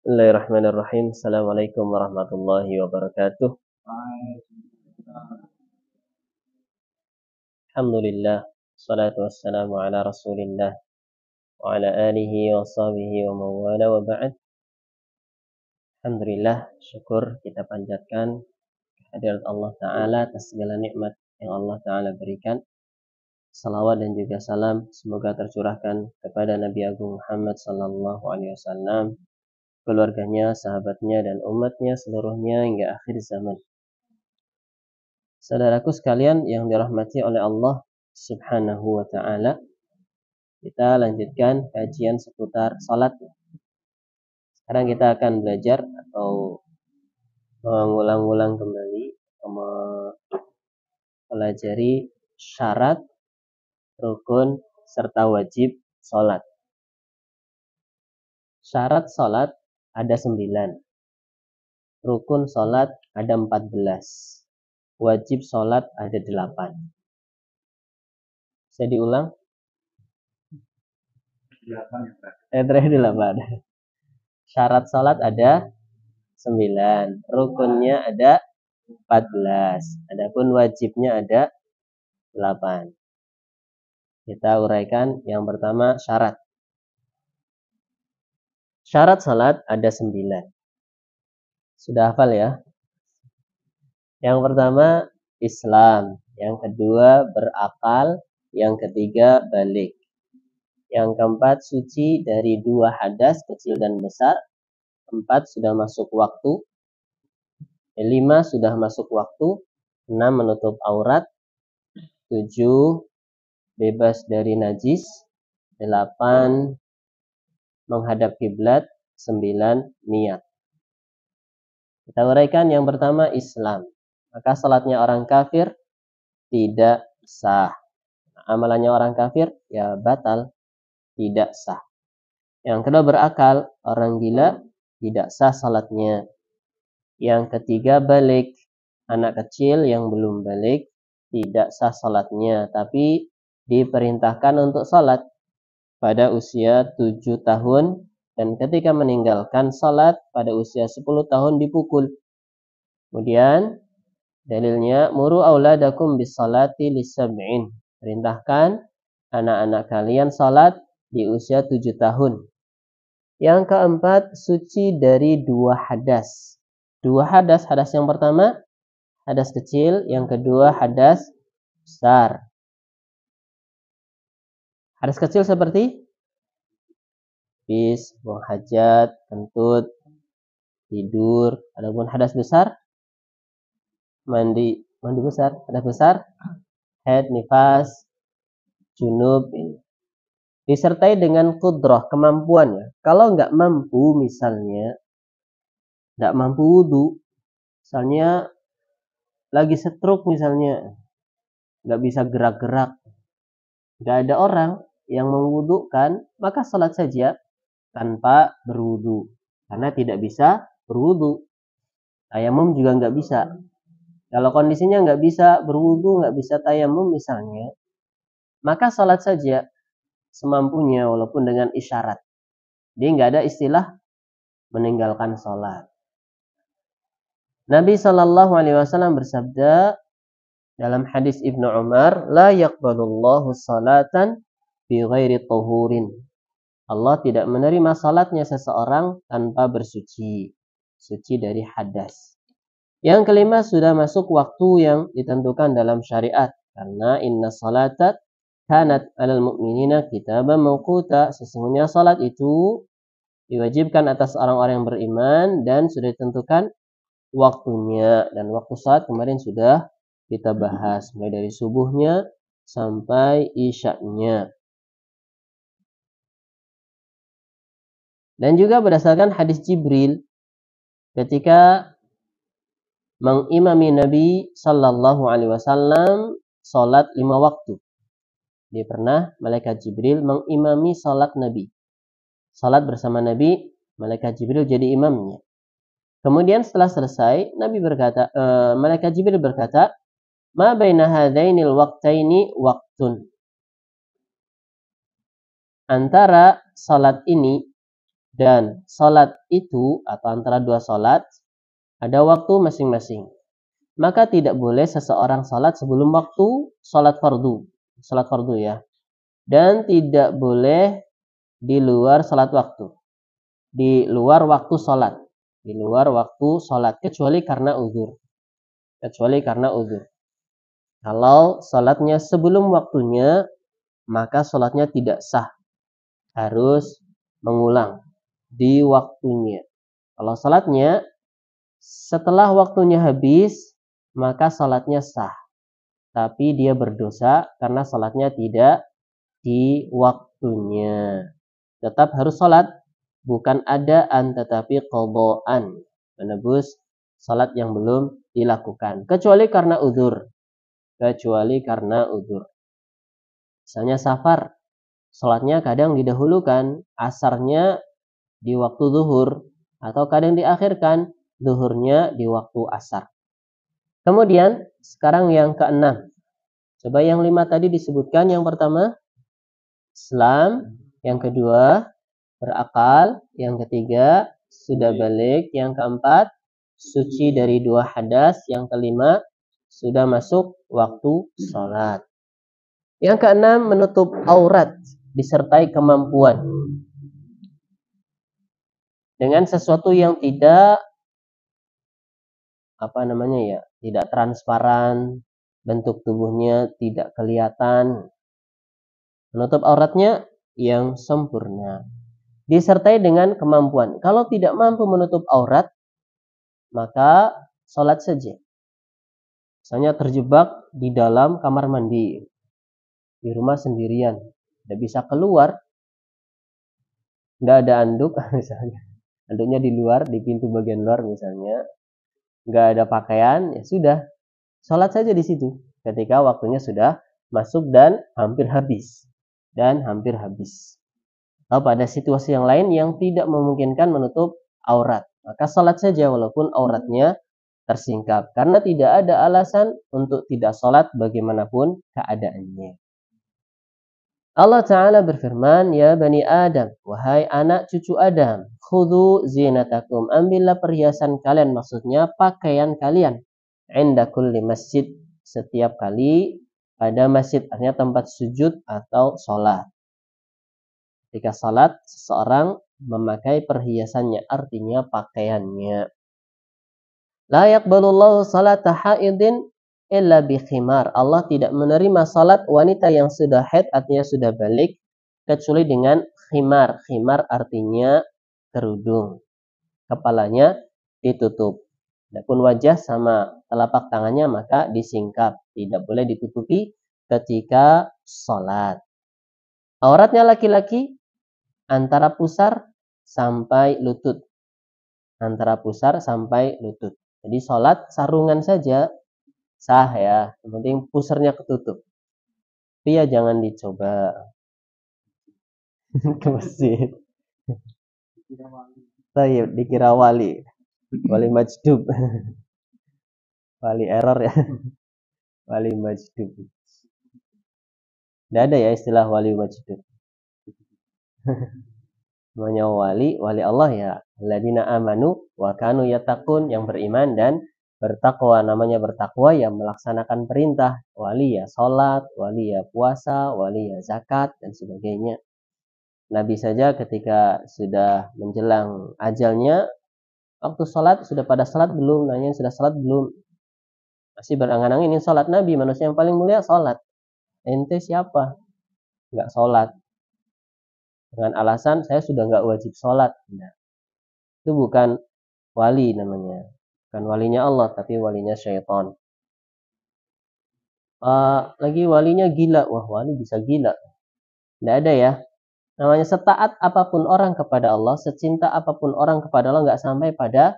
Bismillahirrahmanirrahim. Assalamualaikum warahmatullahi wabarakatuh. Alhamdulillah. Salatu wassalamu ala rasulillah. Wa ala alihi wa sahbihi wa mawala wa ba'd. Alhamdulillah. Syukur kita panjatkan kehadirat Allah Ta'ala atas segala nikmat yang Allah Ta'ala berikan. Salawat dan juga salam semoga tercurahkan kepada Nabi Agung Muhammad sallallahu alaihi wasallam, keluarganya, sahabatnya, dan umatnya seluruhnya hingga akhir zaman. Saudaraku sekalian yang dirahmati oleh Allah Subhanahu wa Ta'ala, kita lanjutkan kajian seputar salat. Sekarang kita akan belajar atau mengulang-ulang kembali, mempelajari syarat, rukun, serta wajib salat. Syarat salat ada 9. Rukun salat ada 14. Wajib salat ada 8. Saya diulang? 8. Syarat salat ada 9. Rukunnya ada 14. Adapun wajibnya ada 8. Kita uraikan yang pertama syarat. Syarat salat ada 9. Sudah hafal ya? Yang pertama Islam, yang kedua berakal, yang ketiga balik, yang keempat suci dari 2 hadas kecil dan besar, 4 sudah masuk waktu, 5 sudah masuk waktu, 6 menutup aurat, 7 bebas dari najis, 8 menghadap kiblat, 9 niat. Kita uraikan yang pertama Islam. Maka salatnya orang kafir tidak sah. Amalannya orang kafir ya batal, tidak sah. Yang kedua berakal, orang gila tidak sah salatnya. Yang ketiga balik, anak kecil yang belum balik tidak sah salatnya, tapi diperintahkan untuk salat pada usia 7 tahun dan ketika meninggalkan salat pada usia 10 tahun dipukul. Kemudian dalilnya muru auladakum bisalati lisab'in. Perintahkan anak-anak kalian salat di usia 7 tahun. Yang keempat suci dari 2 hadas. 2 hadas, hadas yang pertama hadas kecil, yang kedua hadas besar. Hadas kecil seperti pis, buang hajat, kentut, tidur. Adapun hadas besar mandi besar, hadas besar haid, nifas, junub, disertai dengan qudrah, kemampuannya. Kalau nggak mampu misalnya, nggak mampu wudu, misalnya lagi stroke misalnya, nggak bisa gerak-gerak, nggak ada orang yang mewudukan, maka salat saja tanpa berwudu, karena tidak bisa berwudu. Tayamum juga nggak bisa. Kalau kondisinya nggak bisa berwudu, nggak bisa tayamum misalnya, maka salat saja semampunya walaupun dengan isyarat. Jadi nggak ada istilah meninggalkan salat. Nabi Shallallahu Alaihi Wasallam bersabda dalam hadis Ibnu Umar, la yaqbalullahu salatan bi ghairi tahurin. Allah tidak menerima salatnya seseorang tanpa bersuci, suci dari hadas. Yang kelima sudah masuk waktu yang ditentukan dalam syariat, karena inna salatat kanat alal mu'minina kitaban mawquta. Sesungguhnya salat itu diwajibkan atas orang-orang yang beriman dan sudah ditentukan waktunya. Dan waktu salat kemarin sudah kita bahas, mulai dari subuhnya sampai isyaknya. Dan juga berdasarkan hadis Jibril ketika mengimami Nabi Sallallahu Alaihi Wasallam salat 5 waktu. Dia pernah malaikat Jibril mengimami salat Nabi. Salat bersama Nabi, malaikat Jibril jadi imamnya. Kemudian setelah selesai, malaikat Jibril berkata, ma baina hadainil waqtaini waqtun. Antara salat ini Dan sholat itu atau antara dua sholat ada waktu masing-masing. Maka tidak boleh seseorang sholat sebelum waktu sholat fardu. Sholat fardu ya. Dan tidak boleh di luar sholat waktu. Di luar waktu sholat. Di luar waktu sholat. Kecuali karena uzur. Kecuali karena uzur. Kalau sholatnya sebelum waktunya, maka sholatnya tidak sah. Harus mengulang di waktunya. Kalau sholatnya setelah waktunya habis, maka sholatnya sah. Tapi dia berdosa karena sholatnya tidak di waktunya. Tetap harus sholat, bukan adaan tetapi qadaan, menebus sholat yang belum dilakukan. Kecuali karena uzur. Kecuali karena uzur. Misalnya safar, sholatnya kadang didahulukan, asarnya di waktu zuhur, atau kadang diakhirkan, zuhurnya di waktu asar. Kemudian sekarang yang keenam. Coba yang 5 tadi disebutkan. Yang pertama Islam, yang kedua berakal, yang ketiga sudah balik, yang keempat suci dari 2 hadas, yang kelima sudah masuk waktu sholat. Yang keenam menutup aurat disertai kemampuan dengan sesuatu yang tidak tidak transparan, bentuk tubuhnya tidak kelihatan. Menutup auratnya yang sempurna disertai dengan kemampuan. Kalau tidak mampu menutup aurat, maka sholat saja. Misalnya terjebak di dalam kamar mandi, di rumah sendirian, tidak bisa keluar, nggak ada anduk misalnya, anduknya di luar, di pintu bagian luar misalnya, nggak ada pakaian, ya sudah, sholat saja di situ ketika waktunya sudah masuk dan hampir habis. Atau pada situasi yang lain yang tidak memungkinkan menutup aurat, maka sholat saja walaupun auratnya tersingkap, karena tidak ada alasan untuk tidak sholat bagaimanapun keadaannya. Allah Ta'ala berfirman, ya Bani Adam, wahai anak cucu Adam, khudhu zinatakum, ambillah perhiasan kalian, maksudnya pakaian kalian, inda kulli masjid, setiap kali pada masjid, artinya tempat sujud atau sholat. Ketika sholat, seseorang memakai perhiasannya, artinya pakaiannya. La yaqbalullahu salata haidin illa bi khimar. Allah tidak menerima salat wanita yang sudah haid, artinya sudah balik, kecuali dengan khimar. Khimar artinya kerudung. Kepalanya ditutup. Adapun wajah sama telapak tangannya maka disingkap. Tidak boleh ditutupi ketika salat. Auratnya laki-laki antara pusar sampai lutut. Antara pusar sampai lutut. Jadi sholat sarungan saja sah ya, yang penting pusarnya ketutup. Tapi ya jangan dicoba ke masjid. Tayyib, dikira wali majdub. Wali error ya. Wali majdub. Tidak ada ya istilah wali majdub. Namanya wali Allah ya. Alladzina amanu wa kanu yattaqun, yang beriman dan bertakwa. Namanya bertakwa yang melaksanakan perintah. Wali ya sholat, wali ya puasa, wali ya zakat dan sebagainya. Nabi saja ketika sudah menjelang ajalnya, waktu sholat sudah pada sholat belum, nanya sudah sholat belum, masih berangan-angan ini sholat. Nabi manusia yang paling mulia sholat, ente siapa nggak sholat, dengan alasan saya sudah nggak wajib sholat. Nah, itu bukan wali namanya, bukan walinya Allah tapi walinya syaitan. Lagi walinya gila. Wah, wali bisa gila? Tidak ada ya. Namanya setaat apapun orang kepada Allah, secinta apapun orang kepada Allah, nggak sampai pada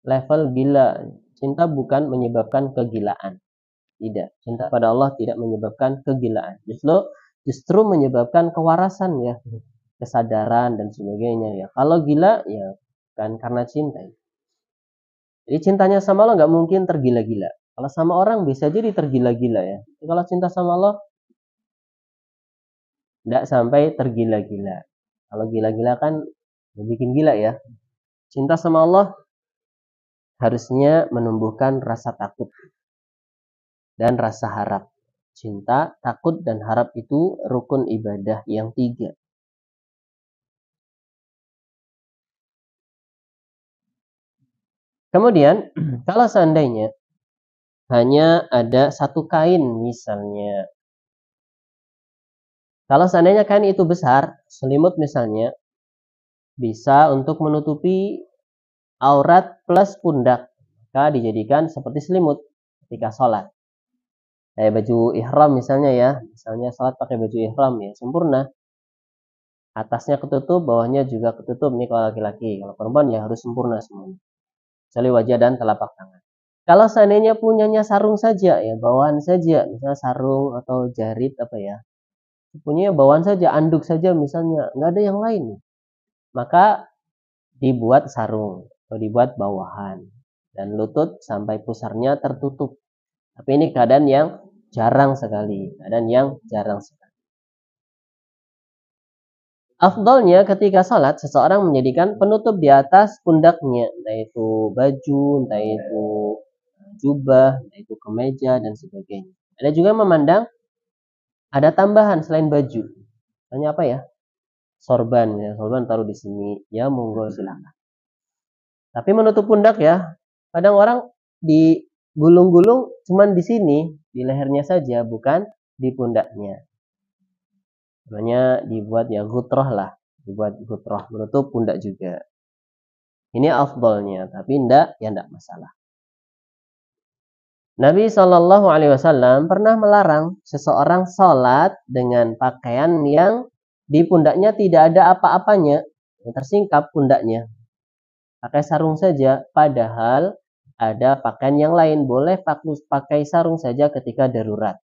level gila. Cinta bukan menyebabkan kegilaan. Tidak. Cinta pada Allah tidak menyebabkan kegilaan. Justru menyebabkan kewarasan ya, kesadaran dan sebagainya ya. Kalau gila ya bukan karena cinta. Jadi cintanya sama Allah nggak mungkin tergila-gila. Kalau sama orang bisa jadi tergila-gila ya. Kalau cinta sama Allah tidak sampai tergila-gila. Kalau gila-gila kan Bikin gila ya. Cinta sama Allah harusnya menumbuhkan rasa takut dan rasa harap. Cinta, takut, dan harap itu rukun ibadah yang 3. Kemudian, kalau seandainya hanya ada satu kain misalnya. Kalau seandainya kain itu besar, selimut misalnya, bisa untuk menutupi aurat plus pundak. Maka dijadikan seperti selimut ketika sholat. Kayak baju ihram misalnya ya. Misalnya sholat pakai baju ihram ya, sempurna. Atasnya ketutup, bawahnya juga ketutup. Nih kalau laki-laki. Kalau perempuan ya harus sempurna semuanya. Kecuali wajah dan telapak tangan. Kalau seandainya punyanya sarung saja ya, bawahan saja. Misalnya sarung atau jarit apa ya. Punya bawahan saja, anduk saja misalnya, nggak ada yang lain, maka dibuat sarung atau dibuat bawahan dan lutut sampai pusarnya tertutup. Tapi ini keadaan yang jarang sekali, Afdolnya ketika sholat, seseorang menjadikan penutup di atas pundaknya, entah itu baju, entah itu jubah, entah itu kemeja dan sebagainya. Ada juga memandang ada tambahan selain baju. Tanya apa ya? Sorban ya, sorban taruh di sini. Ya monggo silakan. Tapi menutup pundak ya. Kadang orang digulung-gulung cuman di sini, di lehernya saja, bukan di pundaknya. Namanya dibuat ya gutroh lah, dibuat gutroh, menutup pundak juga. Ini afdolnya, tapi enggak masalah. Nabi Shallallahu Alaihi Wasallam pernah melarang seseorang sholat dengan pakaian yang di pundaknya tidak ada apa-apanya, tersingkap pundaknya. Pakai sarung saja, padahal ada pakaian yang lain. Boleh pakai sarung saja ketika darurat.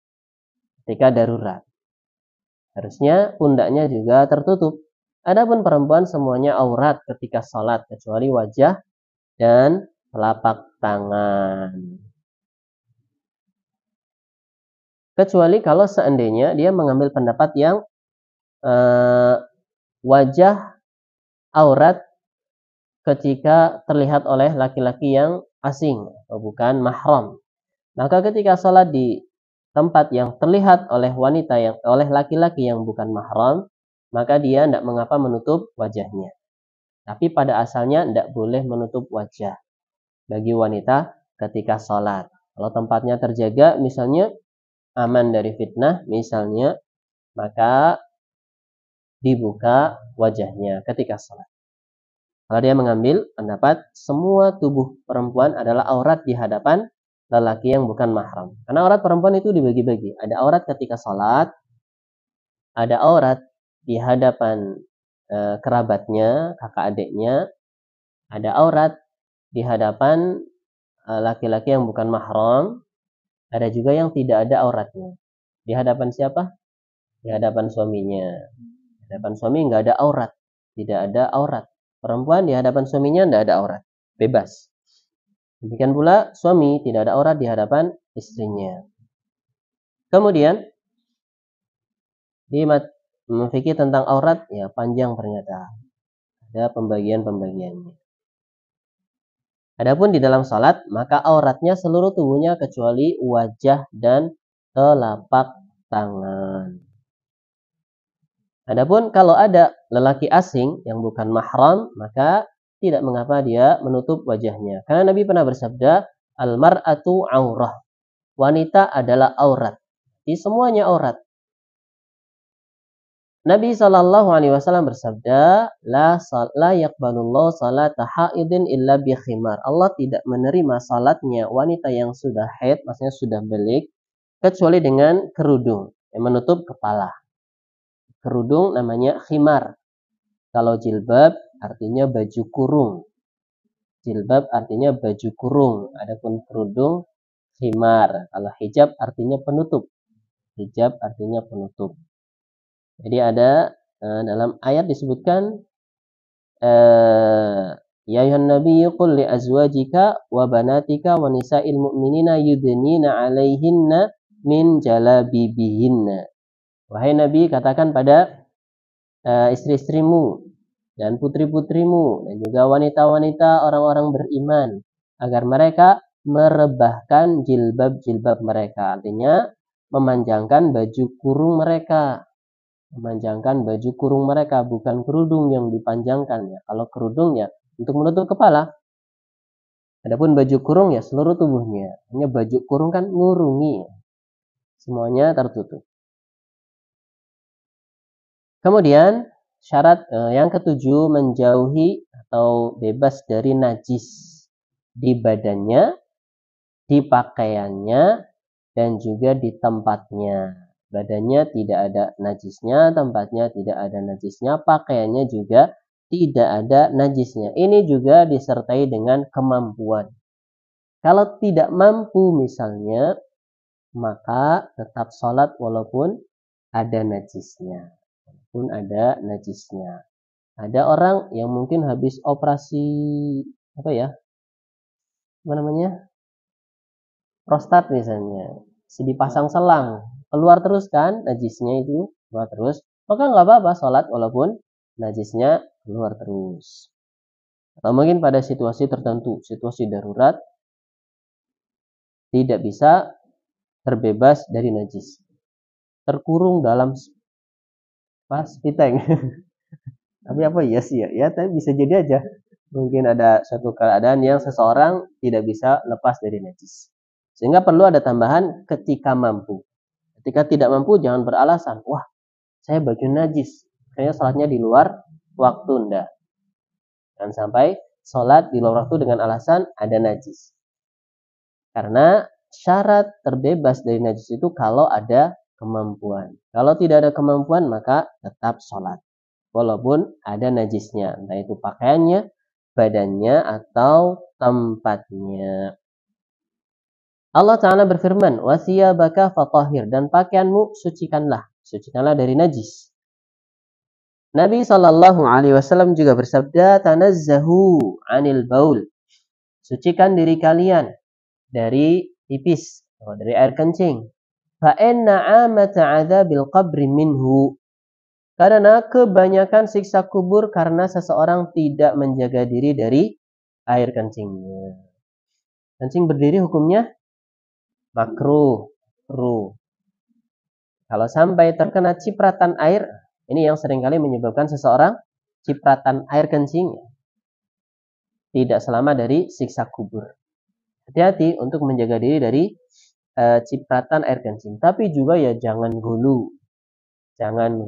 Harusnya pundaknya juga tertutup. Adapun perempuan semuanya aurat ketika sholat, kecuali wajah dan telapak tangan. Kecuali kalau seandainya dia mengambil pendapat yang wajah aurat ketika terlihat oleh laki-laki yang asing atau bukan mahram. Maka ketika sholat di tempat yang terlihat oleh oleh laki-laki yang bukan mahram, maka dia tidak mengapa menutup wajahnya. Tapi pada asalnya tidak boleh menutup wajah bagi wanita ketika sholat. Kalau tempatnya terjaga, misalnya aman dari fitnah, misalnya, maka dibuka wajahnya ketika sholat. Kalau dia mengambil pendapat semua tubuh perempuan adalah aurat di hadapan lelaki yang bukan mahram. Karena aurat perempuan itu dibagi-bagi. Ada aurat ketika sholat, ada aurat di hadapan kerabatnya, kakak adiknya, ada aurat di hadapan laki-laki yang bukan mahram, ada juga yang tidak ada auratnya. Di hadapan siapa? Di hadapan suaminya. Di hadapan suami nggak ada aurat, tidak ada aurat. Perempuan di hadapan suaminya tidak ada aurat, bebas. Demikian pula suami tidak ada aurat di hadapan istrinya. Kemudian di fikih tentang aurat ya panjang ternyata. Ada pembagiannya. Adapun di dalam salat maka auratnya seluruh tubuhnya kecuali wajah dan telapak tangan. Adapun kalau ada lelaki asing yang bukan mahram maka tidak mengapa dia menutup wajahnya. Karena Nabi pernah bersabda, al-mar'atu aurah. Wanita adalah aurat. Jadi semuanya aurat. Nabi Shallallahu Alaihi Wasallam bersabda, la yakbalullah salata haidin illa bi khimar. Allah tidak menerima salatnya wanita yang sudah haid, maksudnya sudah balik, kecuali dengan kerudung yang menutup kepala. Kerudung namanya khimar. Kalau jilbab artinya baju kurung. Jilbab artinya baju kurung. Adapun kerudung khimar. Kalau hijab artinya penutup. Hijab artinya penutup. Jadi ada dalam ayat disebutkan ya ayuhan nabiyyu qul li azwajika wa banatika wa nisa'il mu'minina yudnina 'alaihinna min jalabibihinna. Wahai Nabi, katakan pada istri-istrimu dan putri-putrimu dan juga wanita-wanita orang-orang beriman agar mereka merebahkan jilbab-jilbab mereka, artinya memanjangkan baju kurung mereka. Memanjangkan baju kurung mereka, bukan kerudung yang dipanjangkan ya. Kalau kerudung ya untuk menutup kepala. Adapun baju kurung ya seluruh tubuhnya. Hanya baju kurung kan ngurungi. Semuanya tertutup. Kemudian syarat yang ketujuh, menjauhi atau bebas dari najis di badannya, di pakaiannya, dan juga di tempatnya. Badannya tidak ada najisnya, tempatnya tidak ada najisnya, pakaiannya juga tidak ada najisnya. Ini juga disertai dengan kemampuan. Kalau tidak mampu misalnya, maka tetap sholat walaupun ada najisnya. Walaupun ada najisnya. Ada orang yang mungkin habis operasi apa ya? Apa namanya? Prostat misalnya. Dipasang selang, keluar terus kan najisnya itu, keluar terus. Maka nggak apa-apa sholat walaupun najisnya keluar terus. Atau mungkin pada situasi tertentu, situasi darurat, tidak bisa terbebas dari najis. Terkurung dalam piteng. Tapi apa iya sih ya? Ya, tapi bisa jadi aja. Mungkin ada suatu keadaan yang seseorang tidak bisa lepas dari najis. Sehingga perlu ada tambahan ketika mampu. Ketika tidak mampu jangan beralasan, wah saya baju najis, kayaknya sholatnya di luar waktu, ndak. Dan sampai sholat di luar waktu dengan alasan ada najis. Karena syarat terbebas dari najis itu kalau ada kemampuan. Kalau tidak ada kemampuan maka tetap sholat. Walaupun ada najisnya, entah itu pakaiannya, badannya, atau tempatnya. Allah Ta'ala berfirman, وَثِيَابَكَ فَطَهِرْ, dan pakaianmu sucikanlah. Sucikanlah dari najis. Nabi Shallallahu Alaihi Wasallam juga bersabda, tanazzahu anil baul, sucikan diri kalian dari pipis, dari air kencing. Fa inna amata adzabil qabri minhu, karena kebanyakan siksa kubur karena seseorang tidak menjaga diri dari air kencingnya. Kencing berdiri hukumnya makruh. Kalau sampai terkena cipratan air, ini yang seringkali menyebabkan seseorang cipratan air kencing tidak selamat dari siksa kubur. Hati-hati untuk menjaga diri dari cipratan air kencing. Tapi juga ya jangan gulu. Jangan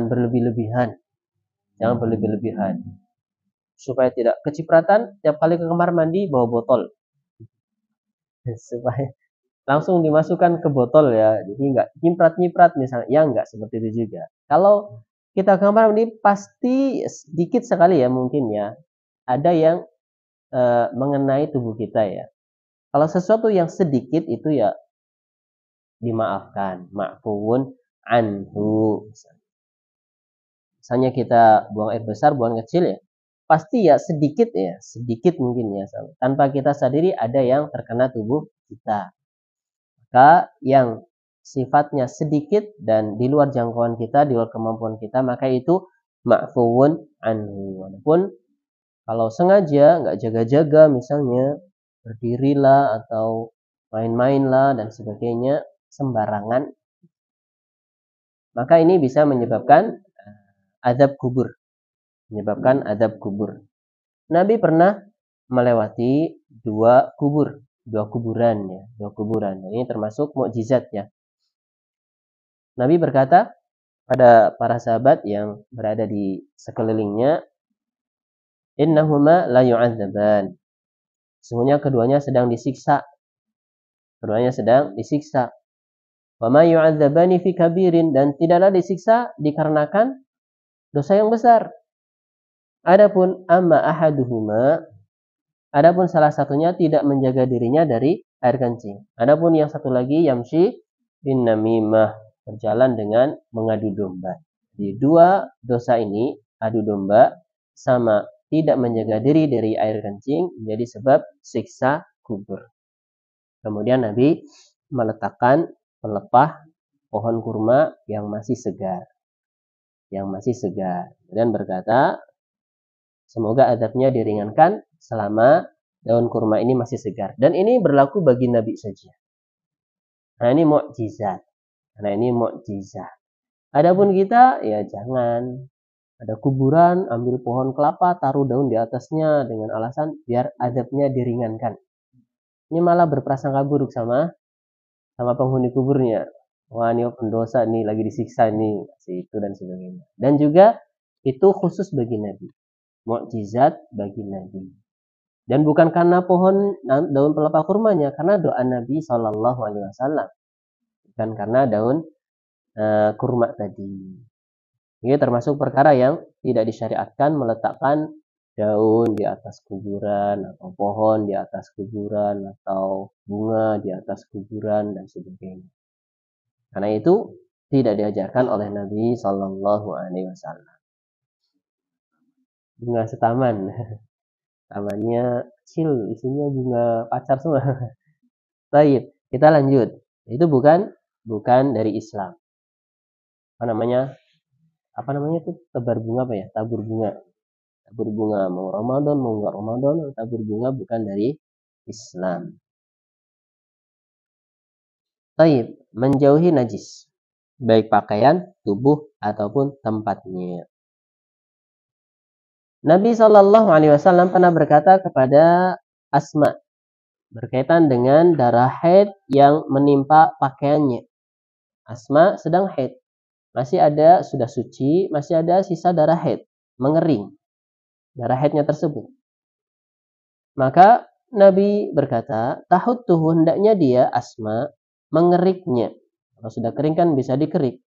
berlebih-lebihan. Supaya tidak kecipratan, tiap kali ke kamar mandi bawa botol. Supaya langsung dimasukkan ke botol ya. Jadi enggak nyiprat-nyiprat misalnya. Ya enggak seperti itu juga. Kalau kita ke kamar mandi pasti sedikit sekali ya mungkin ya. Ada yang mengenai tubuh kita ya. Kalau sesuatu yang sedikit itu ya dimaafkan, ma'fuun anhu. Misalnya kita buang air besar, buang kecil ya, pasti ya sedikit mungkin ya, tanpa kita sadari ada yang terkena tubuh kita. Maka yang sifatnya sedikit dan di luar jangkauan kita, di luar kemampuan kita, maka itu ma'fuun anhu. Walaupun kalau sengaja nggak jaga-jaga misalnya, berdirilah atau main-mainlah dan sebagainya sembarangan, maka ini bisa menyebabkan azab kubur. Nabi pernah melewati dua kuburan. Ini termasuk mukjizat ya. Nabi berkata pada para sahabat yang berada di sekelilingnya, innahuma la yu'adzaban, sesungguhnya keduanya sedang disiksa. Wa ma yu'adzabani fi kabirin, dan tidaklah disiksa dikarenakan dosa yang besar. Adapun salah satunya tidak menjaga dirinya dari air kencing. Adapun yang satu lagi yamshi bin namimah, berjalan dengan mengadu domba. Di dua dosa ini, adu domba sama tidak menjaga diri dari air kencing, menjadi sebab siksa kubur. Kemudian Nabi meletakkan pelepah pohon kurma yang masih segar. Dan berkata, Semoga azabnya diringankan selama daun kurma ini masih segar. Dan ini berlaku bagi Nabi saja. Nah ini mukjizat. Karena ini mukjizat. Adapun kita, ya jangan. Ada kuburan, ambil pohon kelapa, taruh daun di atasnya dengan alasan biar azabnya diringankan. Ini malah berprasangka buruk sama penghuni kuburnya. Wah ini pendosa nih, lagi disiksa nih, itu dan sebagainya. Dan juga itu khusus bagi Nabi. Mukjizat bagi Nabi. Dan bukan karena pohon daun pelepah kurmanya, karena doa Nabi Shallallahu Alaihi Wasallam. Bukan karena daun kurma tadi. Ini termasuk perkara yang tidak disyariatkan meletakkan daun di atas kuburan atau pohon di atas kuburan atau bunga di atas kuburan dan sebagainya. Karena itu tidak diajarkan oleh Nabi Shallallahu Alaihi Wasallam. Bunga setaman, tamannya kecil, isinya bunga pacar semua. Baik, kita lanjut. Itu bukan dari Islam. Apa namanya itu tebar bunga apa ya? Tabur bunga. Tabur bunga mau Ramadan mau enggak Ramadan, tabur bunga bukan dari Islam. Baik, menjauhi najis, baik pakaian, tubuh ataupun tempatnya. Nabi Shallallahu Alaihi Wasallam pernah berkata kepada Asma berkaitan dengan darah haid yang menimpa pakaiannya. Asma sedang haid. Masih ada, sudah suci, masih ada sisa darah haid, mengering darah haidnya tersebut. Maka Nabi berkata, tahuttuhu, hendaknya dia Asma mengeriknya. Kalau sudah kering kan bisa dikerik.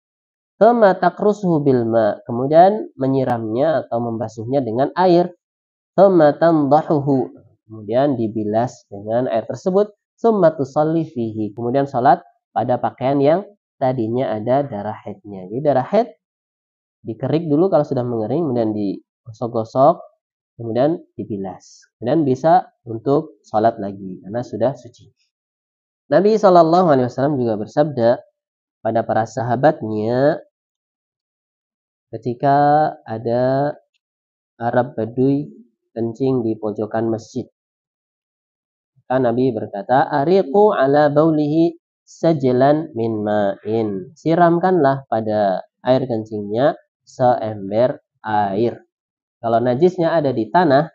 Thumma takrusuhu bilma, kemudian menyiramnya atau membasuhnya dengan air. Thumma tandahuhu, kemudian dibilas dengan air tersebut. Thumma tusalli fihi, kemudian salat pada pakaian yang tadinya ada darah haidnya. Jadi darah haid dikerik dulu kalau sudah mengering, kemudian digosok-gosok, kemudian dibilas. Kemudian bisa untuk sholat lagi karena sudah suci. Nabi Shallallahu Alaihi Wasallam juga bersabda pada para sahabatnya ketika ada Arab Baduy kencing di pojokan masjid. Maka Nabi berkata, ariqu ala baulihi sajlan min ma'in. Siramkanlah pada air kencingnya seember air. Kalau najisnya ada di tanah,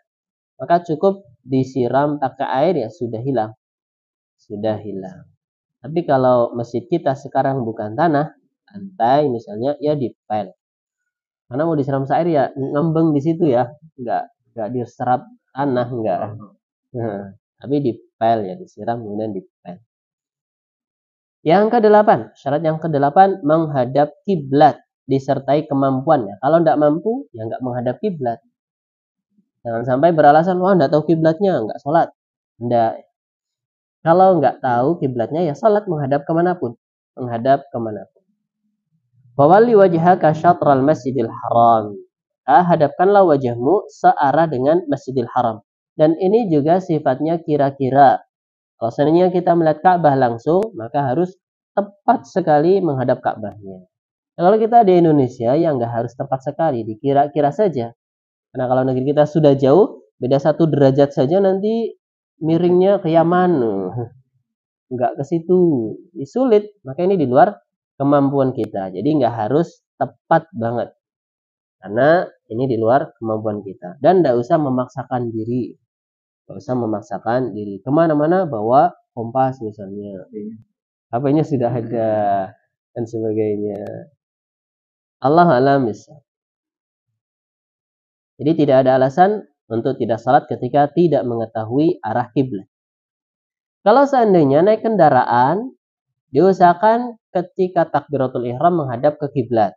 maka cukup disiram pakai air ya sudah hilang. Sudah hilang. Tapi kalau masjid kita sekarang bukan tanah, lantai misalnya, ya dipel. Karena mau disiram air ya ngembeng di situ ya, nggak diserap tanah, nggak. Tapi dipel ya, disiram kemudian dipel. Yang ke-8, syarat yang ke-8 menghadap kiblat disertai kemampuannya. Kalau tidak mampu, ya nggak menghadap kiblat. Jangan sampai beralasan, wah nggak tahu kiblatnya, nggak sholat. Nggak. Kalau nggak tahu kiblatnya, ya sholat menghadap kemanapun. Menghadap kemanapun. Wawali wajhaka syatral masjidil haram. Hadapkanlah wajahmu searah dengan masjidil haram. Dan ini juga sifatnya kira-kira. Kalau seandainya kita melihat Ka'bah langsung, maka harus tepat sekali menghadap Ka'bahnya. Nah, kalau kita di Indonesia, ya nggak harus tepat sekali, dikira-kira saja. Karena kalau negeri kita sudah jauh, beda 1 derajat saja nanti miringnya ke Yaman. Nggak ke situ, sulit. Maka ini di luar kemampuan kita. Jadi nggak harus tepat banget. Karena ini di luar kemampuan kita. Dan nggak usah memaksakan diri. Nggak usah memaksakan diri. Kemana-mana bawa kompas misalnya. HP-nya sudah ada. Dan sebagainya. Allah alam bisa. Jadi tidak ada alasan untuk tidak salat ketika tidak mengetahui arah kiblat. Kalau seandainya naik kendaraan, diusahakan ketika takbiratul ihram menghadap ke kiblat.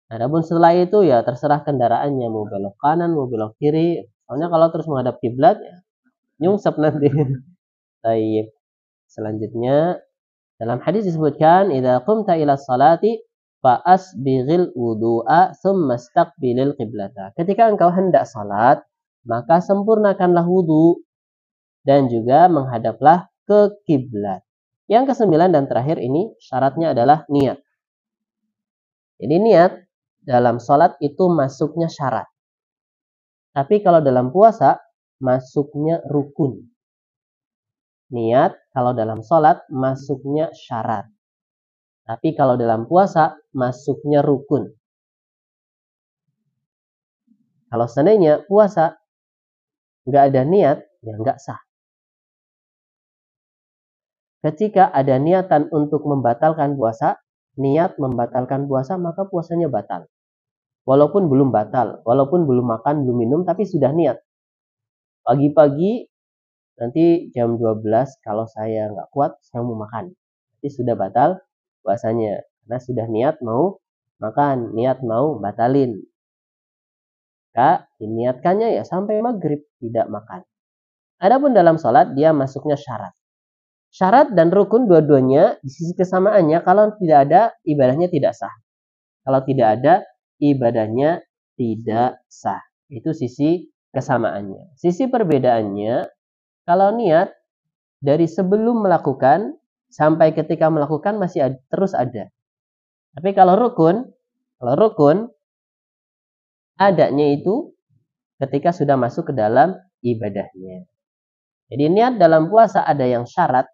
Adapun setelah itu ya terserah kendaraannya, mau belok kanan, mau belok kiri. Soalnya kalau terus menghadap kiblat, ya nyungsep nanti. Baik. Selanjutnya dalam hadis disebutkan, "Idza qumta ila sholati fa asbighil wudu'a tsumma istaqbilil qiblata." Ketika engkau hendak salat, maka sempurnakanlah wudu dan juga menghadaplah ke kiblat. Yang ke-9 dan terakhir ini syaratnya adalah niat. Jadi niat dalam salat itu masuknya syarat. Tapi kalau dalam puasa, masuknya rukun. Niat kalau dalam sholat, masuknya syarat. Tapi kalau dalam puasa, masuknya rukun. Kalau seandainya puasa, nggak ada niat, ya nggak sah. Ketika ada niatan untuk membatalkan puasa, niat membatalkan puasa, maka puasanya batal. Walaupun belum batal, walaupun belum makan, belum minum, tapi sudah niat. Pagi-pagi, nanti jam 12, kalau saya nggak kuat, saya mau makan. Nanti sudah batal puasanya. Karena sudah niat mau makan, niat mau batalin. Maka diniatkannya ya sampai maghrib tidak makan. Adapun dalam sholat, dia masuknya syarat. Syarat dan rukun dua-duanya di sisi kesamaannya, kalau tidak ada, ibadahnya tidak sah. Kalau tidak ada, ibadahnya tidak sah. Itu sisi kesamaannya. Sisi perbedaannya, kalau niat dari sebelum melakukan sampai ketika melakukan masih ada, terus ada. Tapi kalau rukun adanya itu ketika sudah masuk ke dalam ibadahnya. Jadi niat dalam puasa ada yang syarat.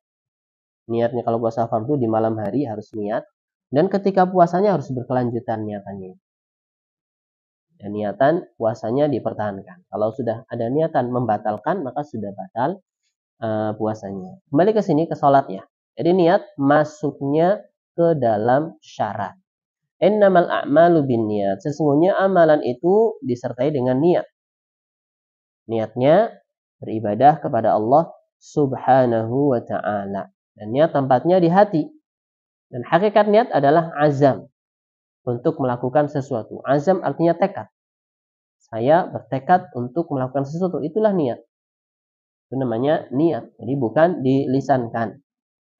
Niatnya kalau puasa fardu di malam hari harus niat. Dan ketika puasanya harus berkelanjutan niatannya. Dan niatan puasanya dipertahankan. Kalau sudah ada niatan membatalkan, maka sudah batal puasanya. Kembali ke sini, ke sholat ya. Jadi niat masuknya ke dalam syarat. Innamal a'malu binniyat. Sesungguhnya amalan itu disertai dengan niat. Niatnya beribadah kepada Allah Subhanahu wa ta'ala. Dan niat tempatnya di hati. Dan hakikat niat adalah azam untuk melakukan sesuatu. Azam artinya tekad. Saya bertekad untuk melakukan sesuatu. Itulah niat. Itu namanya niat. Jadi bukan dilisankan.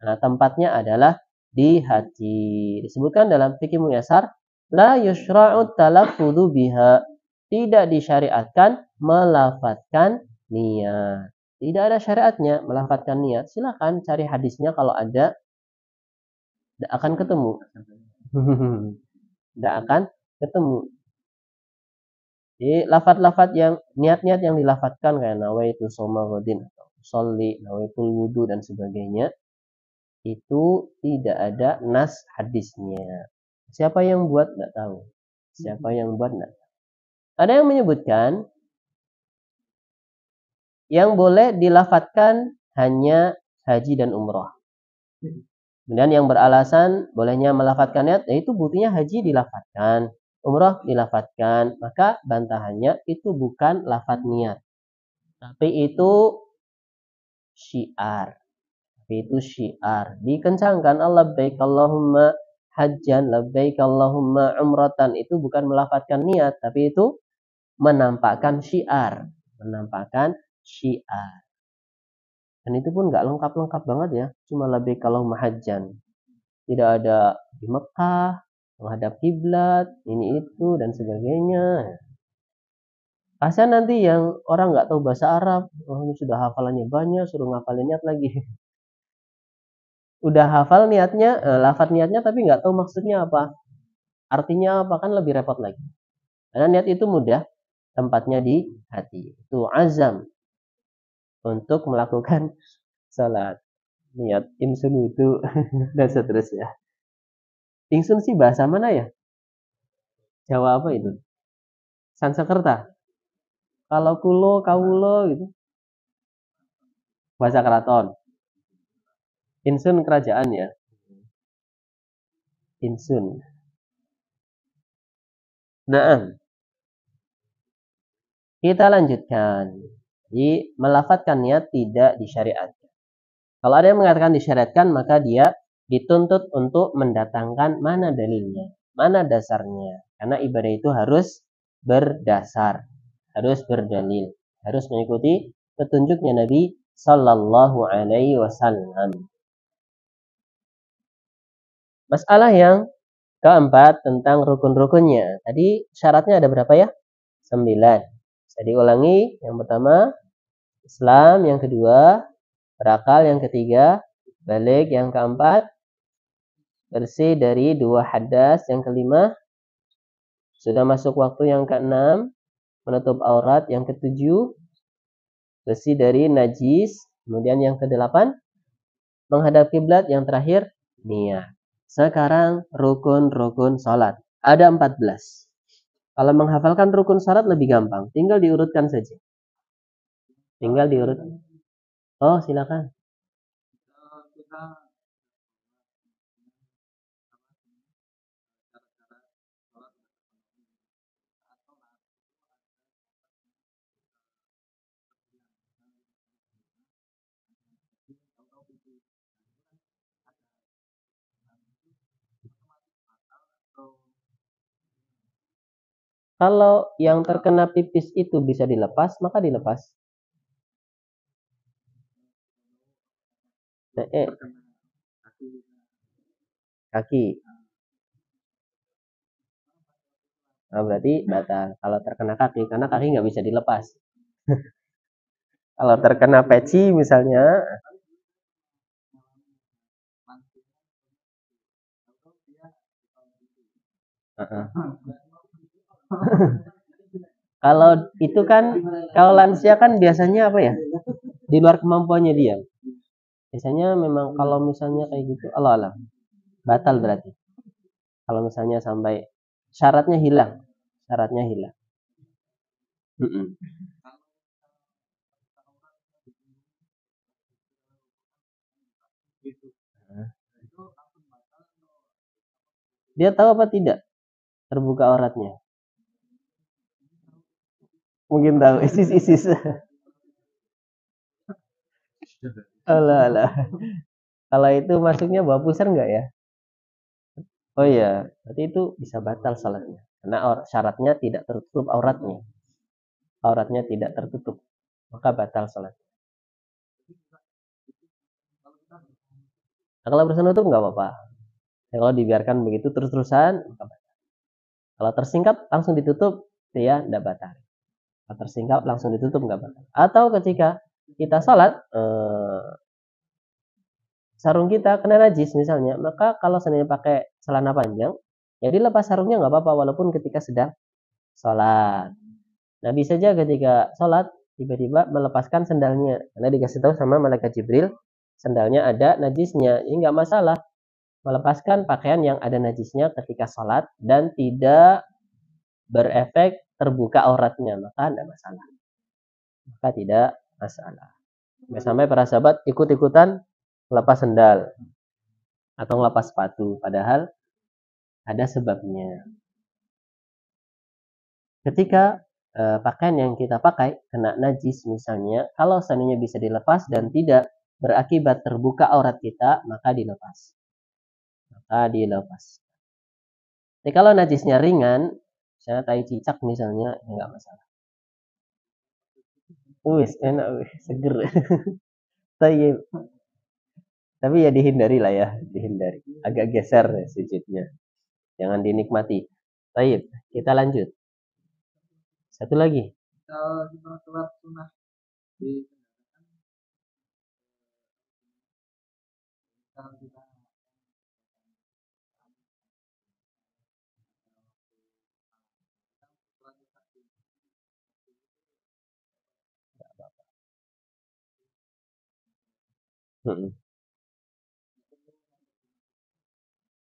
Nah, tempatnya adalah di hati. Disebutkan dalam fikih muyasar, la yushra'u talaffudhu biha. Tidak disyariatkan melafadzkan niat. Tidak ada syariatnya melafadzkan niat. Silakan cari hadisnya kalau ada. Tidak akan ketemu. Tidak akan ketemu. Jadi lafadz-lafadz yang niat-niat yang dilafatkan kayak nawaitu shoma ghadin atau sholli, nawaitul wudu dan sebagainya, itu tidak ada nas hadisnya. Siapa yang buat tidak tahu. Siapa yang buat tidak tahu. Ada yang menyebutkan yang boleh dilafatkan hanya haji dan umroh. Kemudian yang beralasan bolehnya melafatkan niat, yaitu buktinya haji dilafatkan, umroh dilafatkan, maka bantahannya itu bukan lafadz niat, tapi itu syiar. Itu syiar. Dikencangkan Allah labbaik Allahumma hajjan, labbaik Allahumma umratan. Itu bukan melafatkan niat, tapi itu menampakkan syiar. Menampakkan syiar. Dan itu pun nggak lengkap-lengkap banget ya. Cuma labbaik Allahumma hajjan. Tidak ada di Mekah, menghadap kiblat, ini itu dan sebagainya. Kasihan nanti yang orang nggak tahu bahasa Arab, ini sudah hafalannya banyak, suruh ngafalin niat lagi. Udah hafal niatnya, lafadz niatnya, tapi nggak tahu maksudnya apa. Artinya apa, kan lebih repot lagi. Karena niat itu mudah, tempatnya di hati. Itu azam untuk melakukan salat. Niat insun wudu dan seterusnya. Insun sih bahasa mana ya? Jawa apa itu? Sanskerta. Kalau kulo, kawulo gitu. Bahasa keraton. Insun kerajaan ya. Insun. Nah, kita lanjutkan. Jadi melafatkan niat tidak disyariatkan. Kalau ada yang mengatakan disyariatkan, maka dia dituntut untuk mendatangkan mana dalilnya, mana dasarnya. Karena ibadah itu harus berdasar, harus berdalil, harus mengikuti petunjuknya Nabi Sallallahu Alaihi Wasallam. Masalah yang keempat tentang rukun-rukunnya. Tadi syaratnya ada berapa ya? 9. Saya diulangi. Yang pertama, Islam. Yang kedua, berakal. Yang ketiga, balik. Yang keempat, bersih dari 2 hadas. Yang kelima, sudah masuk waktu. Yang keenam, menutup aurat. Yang ketujuh, bersih dari najis. Kemudian yang kedelapan, menghadap kiblat. Yang terakhir, niat. Sekarang rukun-rukun salat. Ada 14. Kalau menghafalkan rukun salat lebih gampang. Tinggal diurutkan saja. Tinggal diurut. Oh, silakan. Kalau yang terkena pipis itu bisa dilepas, maka dilepas. Kaki. Nah, berarti batal. Kalau terkena kaki, karena kaki nggak bisa dilepas. Kalau terkena peci misalnya, kalau itu kan, kalau lansia kan biasanya apa ya? Di luar kemampuannya dia. Biasanya memang kalau misalnya kayak gitu, Allah Allah, batal berarti. Kalau misalnya sampai syaratnya hilang, syaratnya hilang. Dia tahu apa tidak terbuka auratnya? Mungkin tahu, isis. Alah, alah. Kalau itu masuknya bawa pusar enggak ya? Oh iya, berarti itu bisa batal salatnya. Karena syaratnya tidak tertutup auratnya. Auratnya tidak tertutup, maka batal salat. Nah, kalau bersenutup nggak apa-apa. Ya, kalau dibiarkan begitu terus-terusan, maka batal. Kalau tersingkap langsung ditutup, ya tidak batal. Kalau tersingkap langsung ditutup nggak batal. Atau ketika kita salat, sarung kita kena najis misalnya, maka kalau seandainya pakai celana panjang, ya dilepas sarungnya nggak apa-apa walaupun ketika sedang sholat. Nah, bisa saja ketika sholat tiba-tiba melepaskan sendalnya karena dikasih tahu sama malaikat Jibril sendalnya ada najisnya. Ini nggak masalah melepaskan pakaian yang ada najisnya ketika sholat dan tidak berefek terbuka auratnya, maka tidak masalah. Maka tidak masalah. Sampai para sahabat ikut-ikutan melepas sendal atau melepas sepatu, padahal ada sebabnya. Ketika pakaian yang kita pakai kena najis misalnya, kalau seandainya bisa dilepas dan tidak berakibat terbuka aurat kita, maka dilepas. Maka dilepas. Tapi kalau najisnya ringan, misalnya tai cicak misalnya, enggak masalah. Wis, enak, wis, seger. Tapi ya dihindari lah ya, dihindari. Agak geser ya sujudnya. Jangan dinikmati. Baik, kita lanjut. Satu lagi.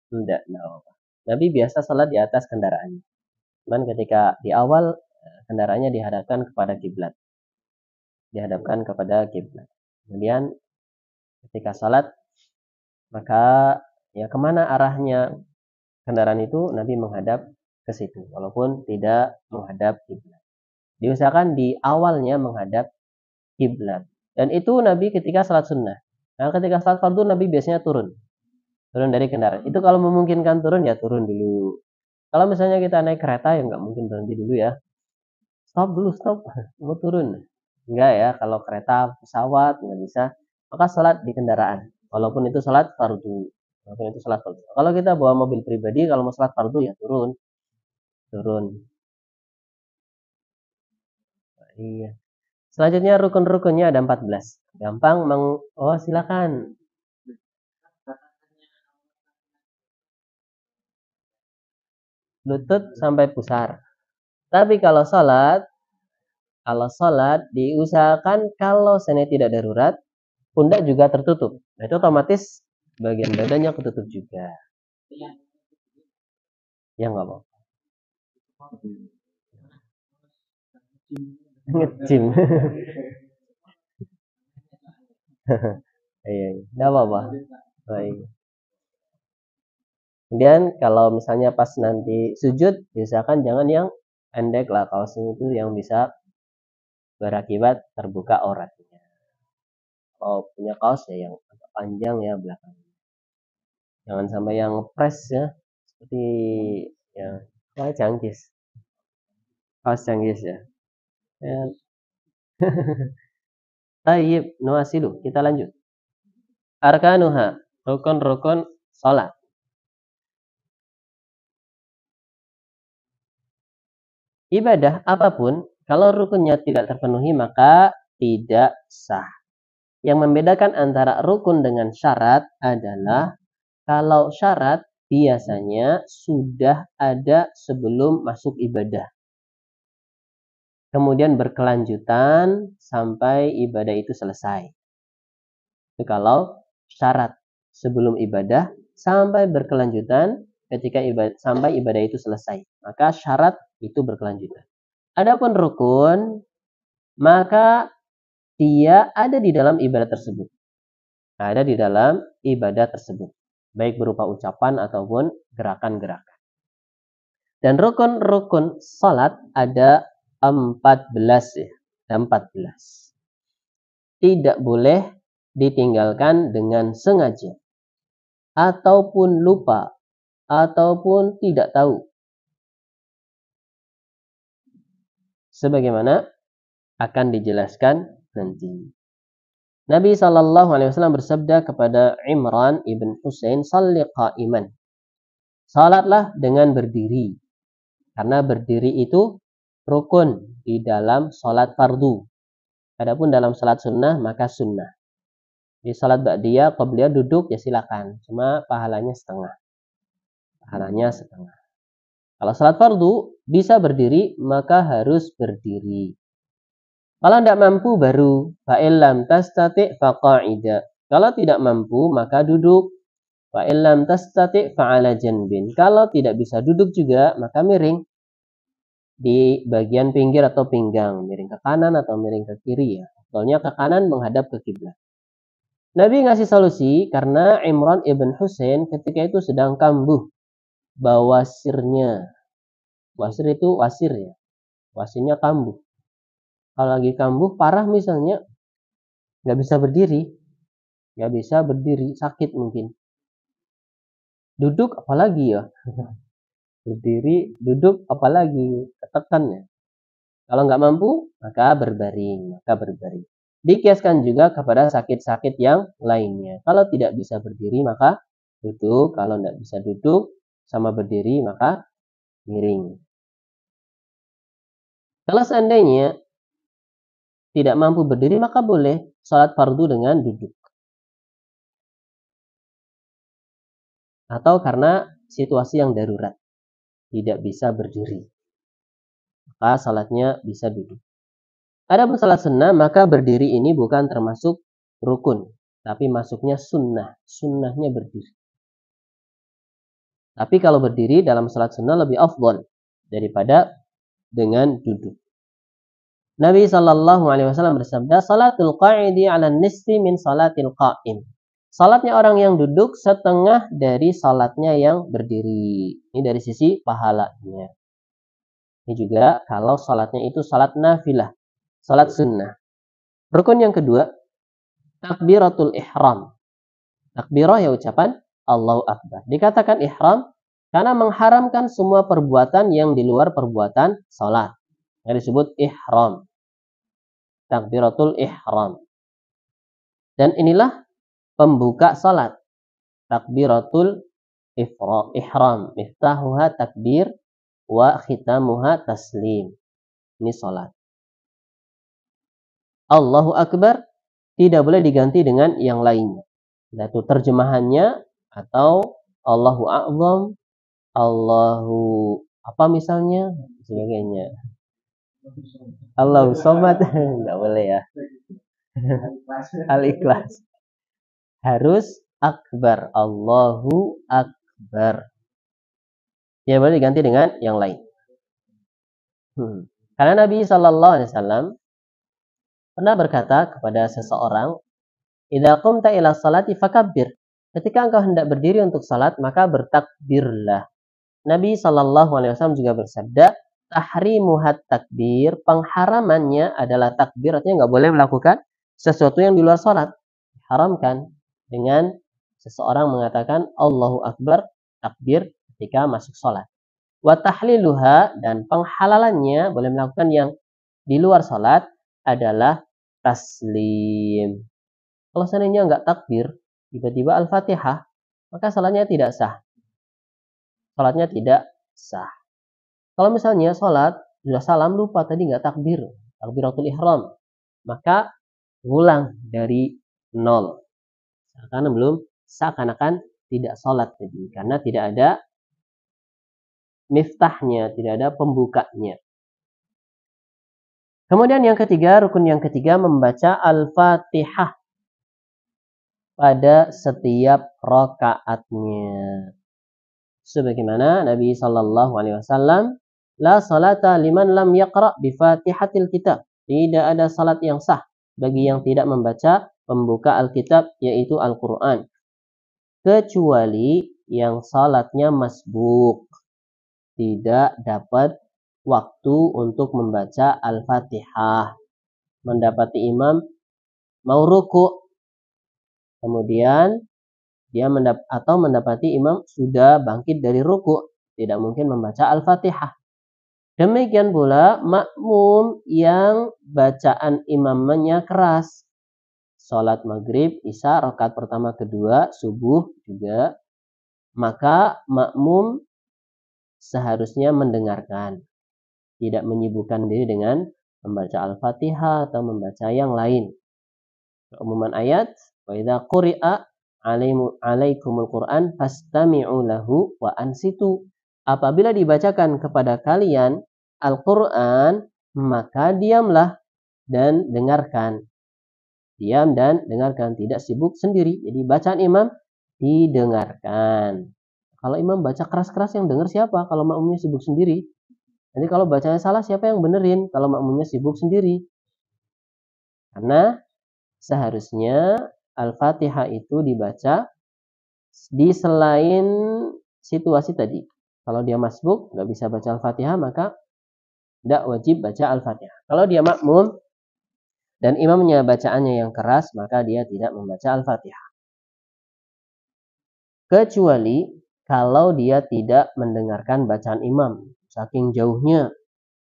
Enggak apa-apa. Nabi biasa salat di atas kendaraannya. Cuman ketika di awal kendaraannya dihadapkan kepada kiblat. Dihadapkan kepada kiblat. Kemudian ketika salat maka ya kemana arahnya kendaraan itu Nabi menghadap ke situ walaupun tidak menghadap kiblat. Diusahakan di awalnya menghadap kiblat. Dan itu Nabi ketika salat sunnah. Nah, ketika salat fardu Nabi biasanya turun dari kendaraan. Itu kalau memungkinkan turun ya turun dulu. Kalau misalnya kita naik kereta ya nggak mungkin berhenti dulu ya. Stop dulu, stop. Mau turun. Enggak ya, kalau kereta, pesawat nggak bisa. Maka salat di kendaraan. Walaupun itu salat fardu. Walaupun itu salat fardu. Kalau kita bawa mobil pribadi, kalau mau salat fardu ya turun. Turun. Iya. Selanjutnya rukun-rukunnya ada 14. Gampang oh silakan. Lutut sampai pusar. Tapi kalau sholat Kalau sholat diusahakan kalau seandainya tidak darurat, pundak juga tertutup. Nah, itu otomatis bagian badannya ketutup juga. Ya nggak mau. Ngecim. Iya, nggak apa-apa. Baik. Kemudian kalau misalnya pas nanti sujud, biasakan jangan yang pendek lah, kaosnya itu yang bisa berakibat terbuka auratnya. Kalau punya kaos ya yang agak panjang ya belakang. Jangan sampai yang press ya, seperti yang canggis. Kaos canggis ya. Ya. Tayyib, nuasilu. Kita lanjut. Arkanuha, rukun-rukun sholat. Ibadah apapun, kalau rukunnya tidak terpenuhi maka tidak sah. Yang membedakan antara rukun dengan syarat adalah kalau syarat biasanya sudah ada sebelum masuk ibadah. Kemudian berkelanjutan sampai ibadah itu selesai. Itu kalau syarat sebelum ibadah sampai berkelanjutan ketika sampai ibadah itu selesai. Maka syarat itu berkelanjutan. Adapun rukun, maka dia ada di dalam ibadah tersebut. Ada di dalam ibadah tersebut. Baik berupa ucapan ataupun gerakan-gerakan. Dan rukun-rukun salat ada 14 ya. Ada 14. Tidak boleh ditinggalkan dengan sengaja. Ataupun lupa. Ataupun tidak tahu. Sebagaimana akan dijelaskan nanti. Nabi SAW bersabda kepada Imran ibn Husain, "Shalli qa'iman." Salatlah dengan berdiri. Karena berdiri itu rukun di dalam salat fardu. Adapun dalam salat sunnah maka sunnah. Di salat ba'diyah qabliyah duduk ya silakan, cuma pahalanya setengah. Pahalanya setengah. Kalau salat fardu bisa berdiri maka harus berdiri. Kalau tidak mampu baru fa'illam tastati' faqa'ida. Kalau tidak mampu maka duduk. Fa'illam tastati' fa'ala janbin. Kalau tidak bisa duduk juga maka miring di bagian pinggir atau pinggang, miring ke kanan atau miring ke kiri ya. Soalnya ke kanan menghadap ke kiblat. Nabi ngasih solusi karena Imran ibn Husain ketika itu sedang kambuh bawasirnya. Wasir itu wasir ya. Wasirnya kambuh. Kalau lagi kambuh parah misalnya nggak bisa berdiri, sakit mungkin. Duduk apalagi ya, berdiri, duduk apalagi, ketekan ya. Kalau nggak mampu maka berbaring. Dikiaskan juga kepada sakit-sakit yang lainnya. Kalau tidak bisa berdiri maka duduk, kalau tidak bisa duduk sama berdiri maka miring. Kalau seandainya tidak mampu berdiri maka boleh sholat fardu dengan duduk. Atau karena situasi yang darurat, tidak bisa berdiri, maka sholatnya bisa duduk. Adapun sholat sunnah maka berdiri ini bukan termasuk rukun, tapi masuknya sunnah. Sunnahnya berdiri. Tapi kalau berdiri dalam sholat sunnah lebih afdal daripada dengan duduk. Nabi SAW bersabda, "Salatul qa'idi 'ala nisfi min salatil qa'im." Salatnya orang yang duduk setengah dari salatnya yang berdiri. Ini dari sisi pahalanya. Ini juga kalau salatnya itu salat nafilah, salat sunnah. Rukun yang kedua, takbiratul ihram. Takbirah ya ucapan Allahu Akbar. Dikatakan ihram karena mengharamkan semua perbuatan yang di luar perbuatan salat. Yang disebut ihram. Takbiratul ihram. Dan inilah pembuka salat. Takbiratul ihram. Miftahuha takbir wa khitamuha taslim. Ini salat. Allahu Akbar tidak boleh diganti dengan yang lainnya. Yaitu terjemahannya atau Allahu A'zam, Allahu apa misalnya, sebagainya. Allahu somad. Nggak boleh ya. Al-Ikhlas. Harus akbar. Allahu akbar. Ya boleh diganti dengan yang lain. Karena Nabi Shallallahu Alaihi Wasallam pernah berkata kepada seseorang, "Idza qumta ila salati fakabbir." Ketika engkau hendak berdiri untuk salat, maka bertakbirlah. Nabi Shallallahu Alaihi Wasallam juga bersabda, "Tahrimuhat takbir." Pengharamannya adalah takbir, artinya nggak boleh melakukan sesuatu yang di luar salat. Haramkan dengan seseorang mengatakan Allahu Akbar, takbir ketika masuk salat. Wa tahliluha, dan penghalalannya boleh melakukan yang di luar salat adalah taslim. Kalau seandainya nggak takbir, tiba-tiba Al-Fatihah, maka salatnya tidak sah. Salatnya tidak sah. Kalau misalnya salat sudah salam lupa tadi nggak takbir, takbiratul ihram, maka ulang dari nol. Seakan-akan tidak salat tadi, karena tidak ada miftahnya, tidak ada pembukanya. Kemudian yang ketiga, rukun yang ketiga, membaca Al-Fatihah pada setiap rakaatnya. Sebagaimana Nabi Shallallahu Alaihi Wasallam, la salata liman lam yaqra bi Fatihatil Kitab. Tidak ada salat yang sah bagi yang tidak membaca pembuka Alkitab, yaitu Al-Quran, kecuali yang salatnya masbuk, tidak dapat waktu untuk membaca Al-Fatihah, mendapati imam mau ruku, kemudian dia mendapati imam sudah bangkit dari ruku, tidak mungkin membaca Al-Fatihah. Demikian pula makmum yang bacaan imamnya keras, salat maghrib, isya, rakaat pertama, kedua, subuh juga, maka makmum seharusnya mendengarkan, tidak menyibukkan diri dengan membaca Al-Fatihah atau membaca yang lain. Umuman ayat, wa idza quri'a alaikumul Qur'an fastami'u lahu wa ansitu. Apabila dibacakan kepada kalian Al-Qur'an, maka diamlah dan dengarkan. Diam dan dengarkan, tidak sibuk sendiri. Jadi bacaan imam didengarkan. Kalau imam baca keras-keras, yang dengar siapa? Kalau makmumnya sibuk sendiri. Nanti kalau bacanya salah, siapa yang benerin? Kalau makmumnya sibuk sendiri. Karena seharusnya Al-Fatihah itu dibaca di selain situasi tadi. Kalau dia masbuk, nggak bisa baca Al-Fatihah, maka tidak wajib baca Al-Fatihah. Kalau dia makmum dan imamnya bacaannya yang keras, maka dia tidak membaca Al-Fatihah. Kecuali kalau dia tidak mendengarkan bacaan imam, saking jauhnya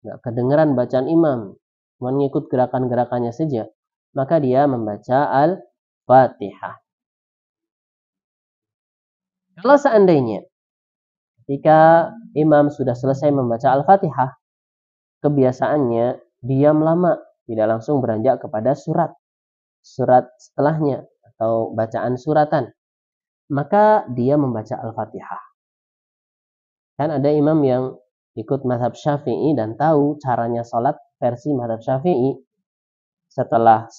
nggak kedengeran bacaan imam, cuma ngikut gerakan-gerakannya saja, maka dia membaca Al-Fatihah. Kalau seandainya ketika imam sudah selesai membaca Al-Fatihah, kebiasaannya diam lama, tidak langsung beranjak kepada surat setelahnya atau bacaan suratan, maka dia membaca Al-Fatihah. Kan ada imam yang ikut mazhab Syafi'i dan tahu caranya sholat versi mazhab Syafi'i. Setelah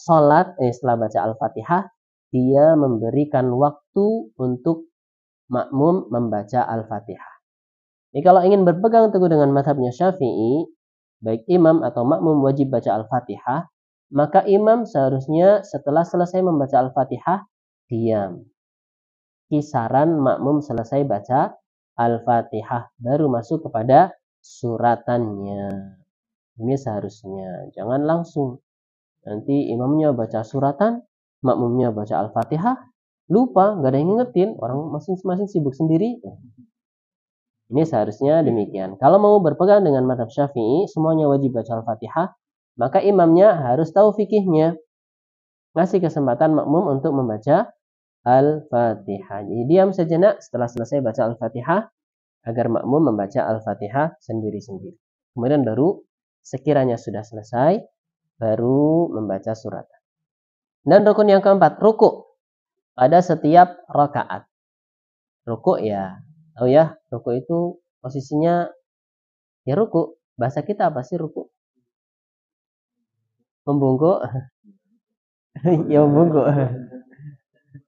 baca Al-Fatihah, dia memberikan waktu untuk makmum membaca Al-Fatihah. Jadi kalau ingin berpegang teguh dengan mazhabnya Syafi'i, baik imam atau makmum wajib baca Al-Fatihah, maka imam seharusnya setelah selesai membaca Al-Fatihah, diam. Kisaran makmum selesai baca Al-Fatihah, baru masuk kepada suratannya. Ini seharusnya. Jangan langsung. Nanti imamnya baca suratan, makmumnya baca Al-Fatihah, lupa, nggak ada yang ngingetin, orang masing-masing sibuk sendiri. Ini seharusnya demikian. Kalau mau berpegang dengan mazhab Syafi'i, semuanya wajib baca Al-Fatihah, maka imamnya harus tahu fikihnya. Ngasih kesempatan makmum untuk membaca Al-Fatihah. Jadi diam sejenak setelah selesai baca Al-Fatihah, agar makmum membaca Al-Fatihah sendiri-sendiri. Kemudian baru sekiranya sudah selesai, baru membaca surat. Dan rukun yang keempat, ruku pada setiap rakaat. Ruku ya, tahu ya, ruku itu posisinya ya ruku. Bahasa kita apa sih ruku? Membungkuk. Ya membungkuk.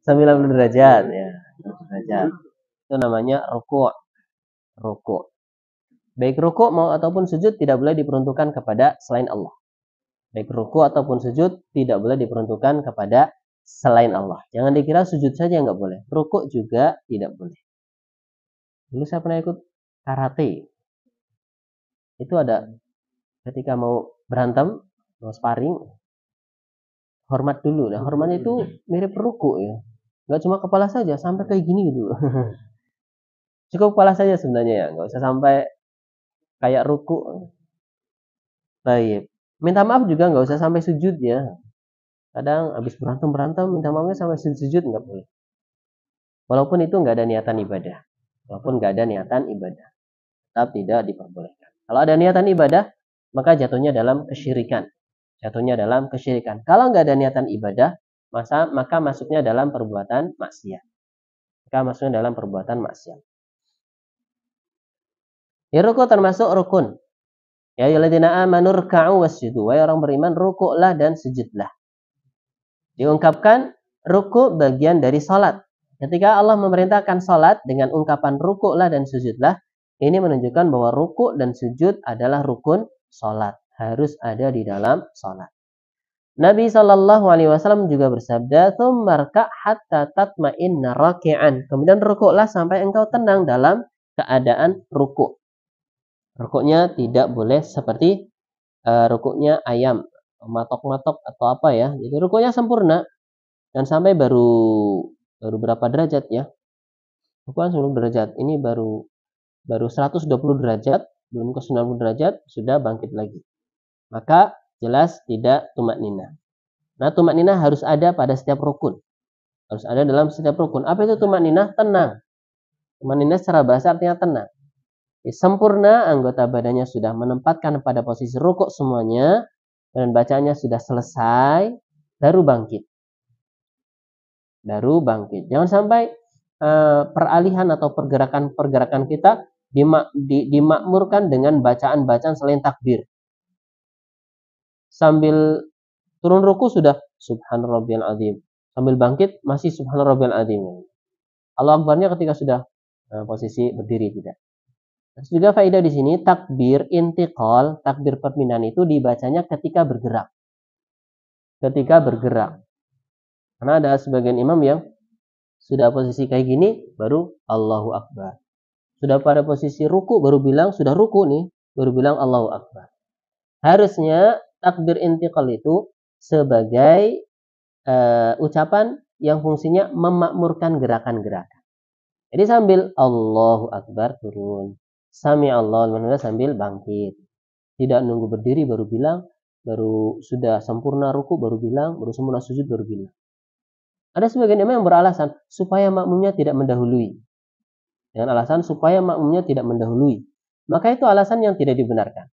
90 derajat ya. Derajat. Itu namanya rukuk. Rukuk. Baik rukuk mau ataupun sujud tidak boleh diperuntukkan kepada selain Allah. Baik rukuk ataupun sujud tidak boleh diperuntukkan kepada selain Allah. Jangan dikira sujud saja nggak boleh. Rukuk juga tidak boleh. Dulu saya pernah ikut karate. Itu ada ketika mau berantem, mau sparring, hormat dulu. Nah, hormatnya itu mirip rukuk ya. Nggak cuma kepala saja, sampai kayak gini gitu. Cukup kepala saja sebenarnya ya, nggak usah sampai kayak rukuk. Baik. Minta maaf juga nggak usah sampai sujud ya. Kadang habis berantem minta maafnya sampai sujud nggak boleh. Walaupun itu nggak ada niatan ibadah. Walaupun nggak ada niatan ibadah, tetap tidak diperbolehkan. Kalau ada niatan ibadah, maka jatuhnya dalam kesyirikan. Jatuhnya dalam kesyirikan. Kalau nggak ada niatan ibadah, maka masuknya dalam perbuatan maksiat. Maka masuknya dalam perbuatan maksiat. Ya, rukuk termasuk rukun. Ya ayyuhalladzina amanu ruk'u wasjudu. Wahai orang beriman, rukuklah dan sujudlah. Diungkapkan rukuk bagian dari salat. Ketika Allah memerintahkan salat dengan ungkapan rukuklah dan sujudlah, ini menunjukkan bahwa rukuk dan sujud adalah rukun salat. Harus ada di dalam salat. Nabi SAW juga bersabda, "Tsummarka hatta tatma'inna raki'an." Kemudian rukuklah sampai engkau tenang dalam keadaan rukuk. Rukuknya tidak boleh seperti rukuknya ayam, matok-matok atau apa ya. Jadi rukuknya sempurna dan sampai baru berapa derajat ya? Bukan 10 derajat. Ini baru 120 derajat, belum ke 90 derajat sudah bangkit lagi. Maka jelas tidak tumak ninah. Nah, tumak ninah harus ada pada setiap rukun. Harus ada dalam setiap rukun. Apa itu tumak ninah? Tenang. Tumak ninah secara bahasa artinya tenang. Sempurna anggota badannya sudah menempatkan pada posisi rukuk semuanya dan bacaannya sudah selesai, baru bangkit. Baru bangkit. Jangan sampai peralihan atau pergerakan kita dimakmurkan dengan bacaan-bacaan selain takbir. Sambil turun ruku sudah subhanarabbiyal azim. Sambil bangkit masih subhanarabbiyal azim. Allah akbarnya ketika sudah posisi berdiri tidak. Terus juga faedah di sini takbir intiqal, takbir perpindahan itu dibacanya ketika bergerak. Ketika bergerak. Karena ada sebagian imam yang sudah posisi kayak gini baru Allahu Akbar. Sudah pada posisi ruku baru bilang sudah ruku nih, baru bilang Allahu Akbar. Harusnya takbir intiqal itu sebagai ucapan yang fungsinya memakmurkan gerakan-gerakan. Jadi sambil Allahu Akbar turun. Sami Allah sambil bangkit. Tidak nunggu berdiri baru bilang, baru sudah sempurna ruku baru bilang, baru sempurna sujud baru bilang. Ada sebagian imam yang beralasan supaya makmumnya tidak mendahului. Dengan alasan supaya makmumnya tidak mendahului. Maka itu alasan yang tidak dibenarkan.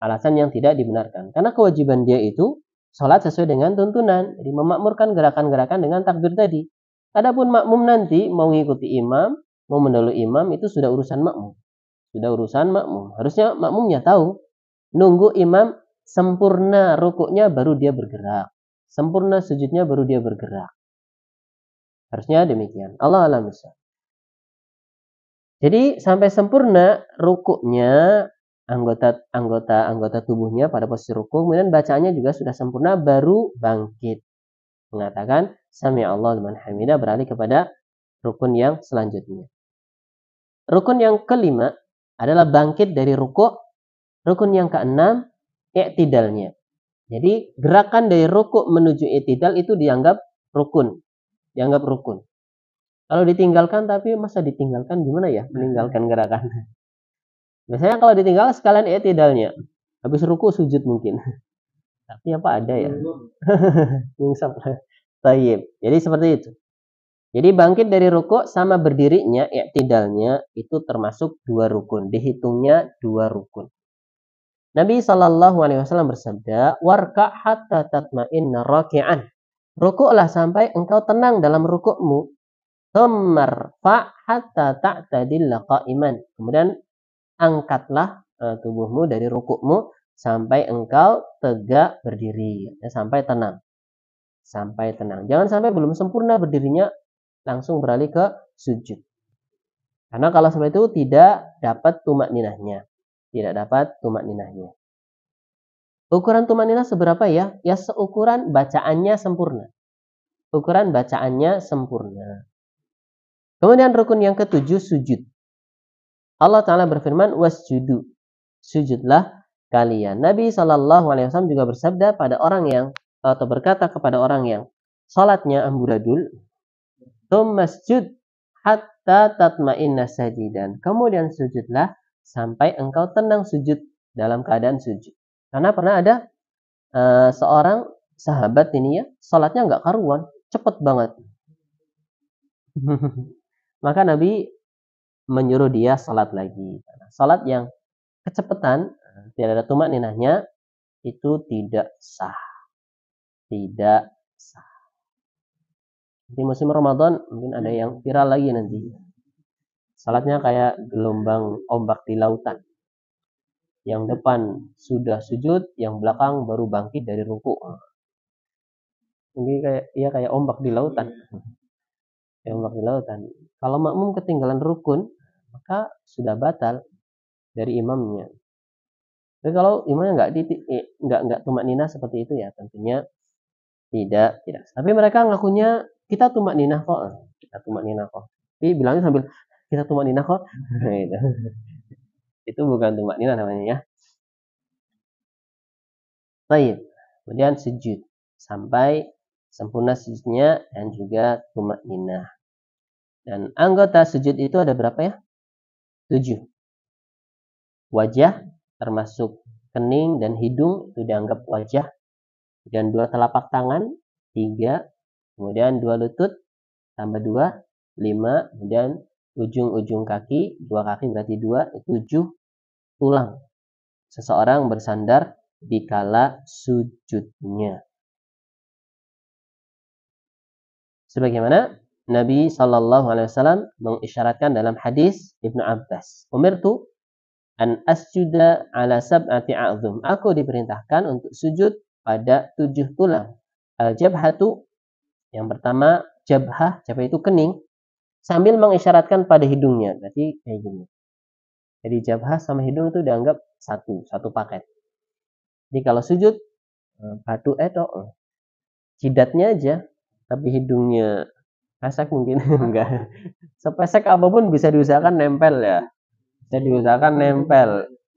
Alasan yang tidak dibenarkan. Karena kewajiban dia itu sholat sesuai dengan tuntunan. Jadi memakmurkan gerakan-gerakan dengan takbir tadi. Adapun makmum nanti mau mengikuti imam, mau mendahului imam, itu sudah urusan makmum. Sudah urusan makmum. Harusnya makmumnya tahu. Nunggu imam sempurna rukuknya baru dia bergerak. Sempurna sujudnya baru dia bergerak. Harusnya demikian. Allah a'lam bishawab. Jadi sampai sempurna rukuknya, anggota tubuhnya pada posisi rukuk, kemudian bacaannya juga sudah sempurna baru bangkit. Mengatakan sami Allah liman hamidah, beralih kepada rukun yang selanjutnya. Rukun yang kelima adalah bangkit dari rukuk. Rukun yang keenam i'tidalnya. Jadi gerakan dari rukuk menuju i'tidal itu dianggap rukun. Dianggap rukun. Kalau ditinggalkan, tapi masa ditinggalkan gimana ya? Meninggalkan gerakan. Biasanya kalau ditinggal sekalian i'tidalnya. Habis ruku sujud mungkin. Tapi apa ada ya? Tayyib. Jadi seperti itu. Jadi bangkit dari rukuk sama berdirinya, i'tidalnya itu termasuk 2 rukun. Dihitungnya 2 rukun. Nabi SAW bersabda, "Warka hatta tatma'inna raki'an." Rukuklah sampai engkau tenang dalam rukukmu. Tsummarfa hatta ta'tadilla qa'iman. Kemudian angkatlah tubuhmu dari rukukmu sampai engkau tegak berdiri, sampai tenang. Sampai tenang. Jangan sampai belum sempurna berdirinya langsung beralih ke sujud. Karena kalau seperti itu tidak dapat tumak ninahnya. Tidak dapat tumak ninahnya. Ukuran tumak ninah seberapa ya? Ya seukuran bacaannya sempurna. Ukuran bacaannya sempurna. Kemudian rukun yang ketujuh, sujud. Allah Ta'ala berfirman, wasjudu. Sujudlah kalian. Nabi SAW juga bersabda pada orang yang, atau berkata kepada orang yang salatnya amburadul, tum masjud hatta tatma'inna sajidan. Kemudian sujudlah sampai engkau tenang sujud, dalam keadaan sujud. Karena pernah ada seorang sahabat ini ya, salatnya nggak karuan, cepet banget. Maka Nabi menyuruh dia salat lagi. Salat yang kecepatan, tidak ada tumak ninahnya, itu tidak sah. Tidak sah. Di musim Ramadan mungkin ada yang viral lagi nanti. Salatnya kayak gelombang ombak di lautan. Yang depan sudah sujud, yang belakang baru bangkit dari ruku. Ini kayak ombak di lautan. Kayak ombak di lautan. Kalau makmum ketinggalan rukun, maka sudah batal dari imamnya. Tapi kalau imamnya nggak tumak ninah seperti itu ya, tentunya tidak. Tapi mereka ngakunya kita tumak ninah kok. Tapi bilangnya sambil kita tumak ninah kok. Itu bukan tumak ninah namanya ya. Baik. Kemudian sujud sampai sempurna sujudnya dan juga tumak ninah. Dan anggota sujud itu ada berapa ya? 7. Wajah termasuk kening dan hidung itu dianggap wajah. Dan 2 telapak tangan, 3. Kemudian 2 lutut tambah 2, 5. Kemudian ujung-ujung kaki, 2 kaki berarti 2, 7 tulang. Seseorang bersandar di kala sujudnya. Sebagaimana Nabi SAW mengisyaratkan dalam hadis Ibnu Abbas, umirtu an asjuda ala sab'ati a'zum. Aku diperintahkan untuk sujud pada 7 tulang. Al-jabhatu, yang pertama jabhah itu kening, sambil mengisyaratkan pada hidungnya. Berarti kayak gini. Jadi jabhah sama hidung itu dianggap satu paket. Jadi kalau sujud batu jidatnya aja, tapi hidungnya pesek mungkin enggak. Sepesek apapun bisa diusahakan nempel ya. Bisa diusahakan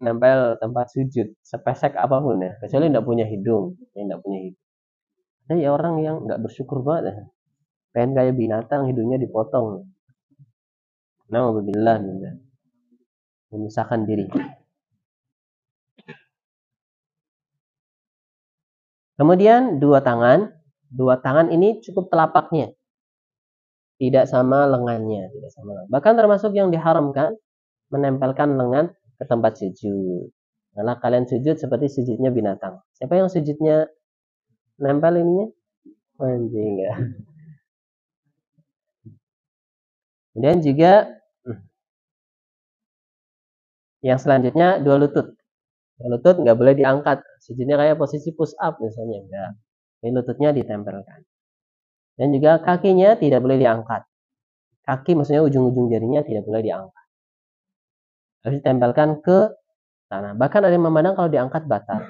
nempel tempat sujud. Sepesek apapun ya. Kecuali enggak punya hidung, Ada ya orang yang enggak bersyukur banget ya. Pengen kayak binatang hidungnya dipotong. Nauzubillah menyusahkan diri. Kemudian 2 tangan. 2 tangan ini cukup telapaknya. Tidak sama lengannya. Bahkan termasuk yang diharamkan menempelkan lengan ke tempat sujud. Malah kalian sujud seperti sujudnya binatang. Siapa yang sujudnya nempel ininya? Anjing ya. Kemudian juga yang selanjutnya 2 lutut. 2 lutut nggak boleh diangkat. Sujudnya kayak posisi push up misalnya, enggak. Ini lututnya ditempelkan. Dan juga kakinya tidak boleh diangkat. Kaki maksudnya ujung-ujung jarinya tidak boleh diangkat. Harus ditempelkan ke tanah. Bahkan ada yang memandang kalau diangkat batal.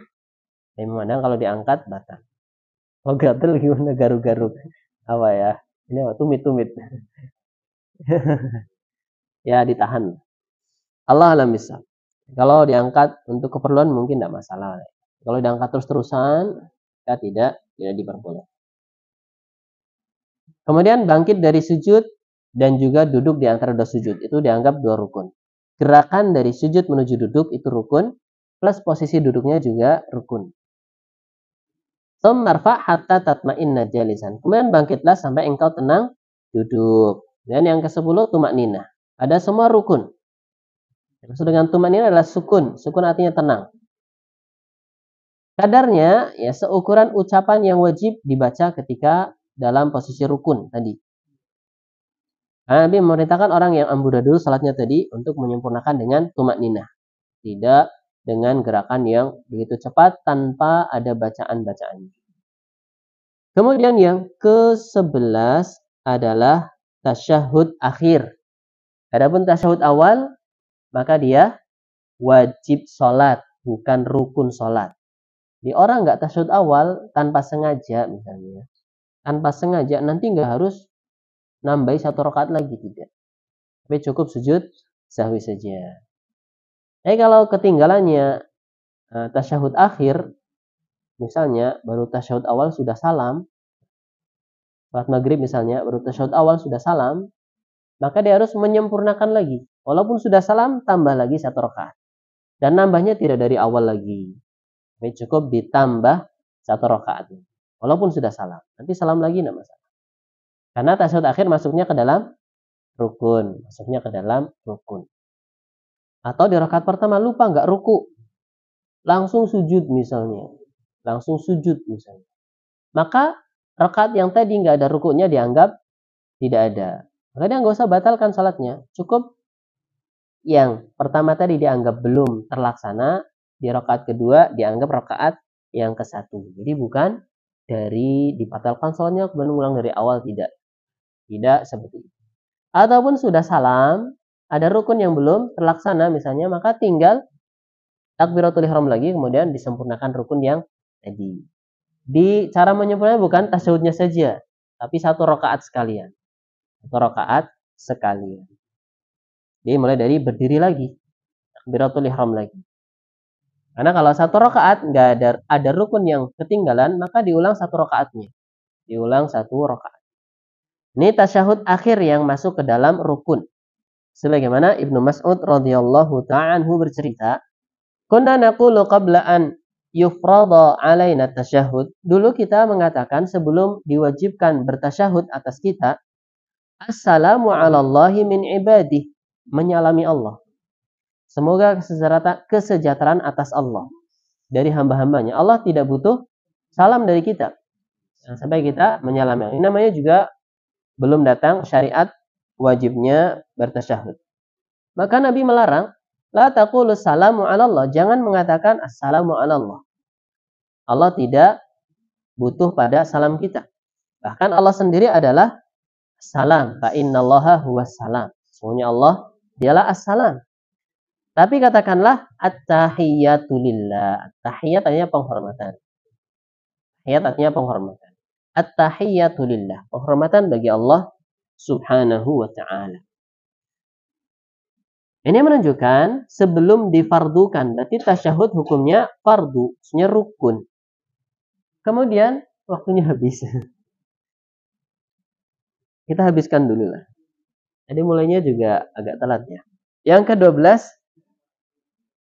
Oh gatel gimana, garuk-garuk. Apa ya? Ini tumit-tumit. Ya ditahan. Allah alam bisa. Kalau diangkat untuk keperluan mungkin tidak masalah. Kalau diangkat terus-terusan, ya tidak diperbolehkan. Kemudian bangkit dari sujud dan juga duduk di antara 2 sujud. Itu dianggap 2 rukun. Gerakan dari sujud menuju duduk itu rukun, plus posisi duduknya juga rukun. Marfa hatta tatma'inna jalisan. Kemudian bangkitlah sampai engkau tenang duduk. Dan yang ke-10 tumak ninah. Ada semua rukun. Maksud dengan tumak ninah adalah sukun. Sukun artinya tenang. Kadarnya ya seukuran ucapan yang wajib dibaca ketika dalam posisi rukun tadi. Nabi memerintahkan orang yang amburadul salatnya tadi untuk menyempurnakan dengan tumak ninah. Tidak dengan gerakan yang begitu cepat tanpa ada bacaan-bacaan. Kemudian yang ke-11 adalah tasyahud akhir. Adapun tasyahud awal, maka dia wajib sholat, bukan rukun sholat. Di orang nggak tasyahud awal tanpa sengaja misalnya, tanpa sengaja nanti nggak harus nambah 1 rakaat lagi, tidak. Tapi cukup sujud sahwi saja. Tapi kalau ketinggalannya tasyahud akhir, misalnya baru tasyahud awal sudah salam, salat maghrib misalnya baru tasyahud awal sudah salam, maka dia harus menyempurnakan lagi. Walaupun sudah salam, tambah lagi 1 rakaat. Dan nambahnya tidak dari awal lagi. Tapi cukup ditambah 1 rakaat. Walaupun sudah salam. Nanti salam lagi tidak masalah. Karena tasyahud akhir masuknya ke dalam rukun. Masuknya ke dalam rukun. Atau di rakaat pertama lupa nggak ruku. Langsung sujud misalnya. Langsung sujud misalnya. Maka rakaat yang tadi nggak ada rukunya dianggap tidak ada. Maka dia nggak usah batalkan salatnya. Cukup yang pertama tadi dianggap belum terlaksana, di rakaat kedua dianggap rakaat yang ke-1. Jadi bukan dari dibatalkan salatnya kemudian ulang dari awal, tidak. Tidak seperti itu. Ataupun sudah salam, ada rukun yang belum terlaksana misalnya, maka tinggal takbiratul ihram lagi kemudian disempurnakan rukun yang tadi. Di cara menyempurnakan bukan tasyahudnya saja, tapi 1 rakaat sekalian. 1 rakaat sekalian. Jadi mulai dari berdiri lagi, takbiratul ihram lagi. Karena kalau 1 rakaat nggak ada rukun yang ketinggalan, maka diulang 1 rakaatnya. Diulang 1 rakaat. Ini tasyahud akhir yang masuk ke dalam rukun. Sebagaimana Ibnu Mas'ud radhiyallahu ta'ala anhu bercerita, "Kunna naqulu qabla an yufrada alaina tasyahud." Dulu kita mengatakan sebelum diwajibkan bertasyahud atas kita, "Assalamu 'alallahi min ibadih." Menyalami Allah. Semoga kesejahteraan atas Allah dari hamba-hambanya. Allah tidak butuh salam dari kita. Sampai kita menyalami. Ini namanya juga belum datang syariat wajibnya bertasyahud. Maka Nabi melarang, la taqulu salamu 'alallah. Jangan mengatakan assalamu 'alallah. Allah tidak butuh pada salam kita. Bahkan Allah sendiri adalah salam. Fa innallaha huwas salam. Sesungguhnya Allah dialah as-salam. Tapi katakanlah at-tahiyyatu lillah. At-tahiyyat artinya penghormatan. Tahiyyat artinya penghormatan. At-tahiyyatu lillah. Penghormatan bagi Allah Subhanahu wa ta'ala. Ini menunjukkan sebelum difardukan, berarti tasyahud hukumnya fardu, maksudnya rukun. Kemudian waktunya habis. Kita habiskan dulu lah. Jadi mulainya juga agak telat ya. Yang ke-12,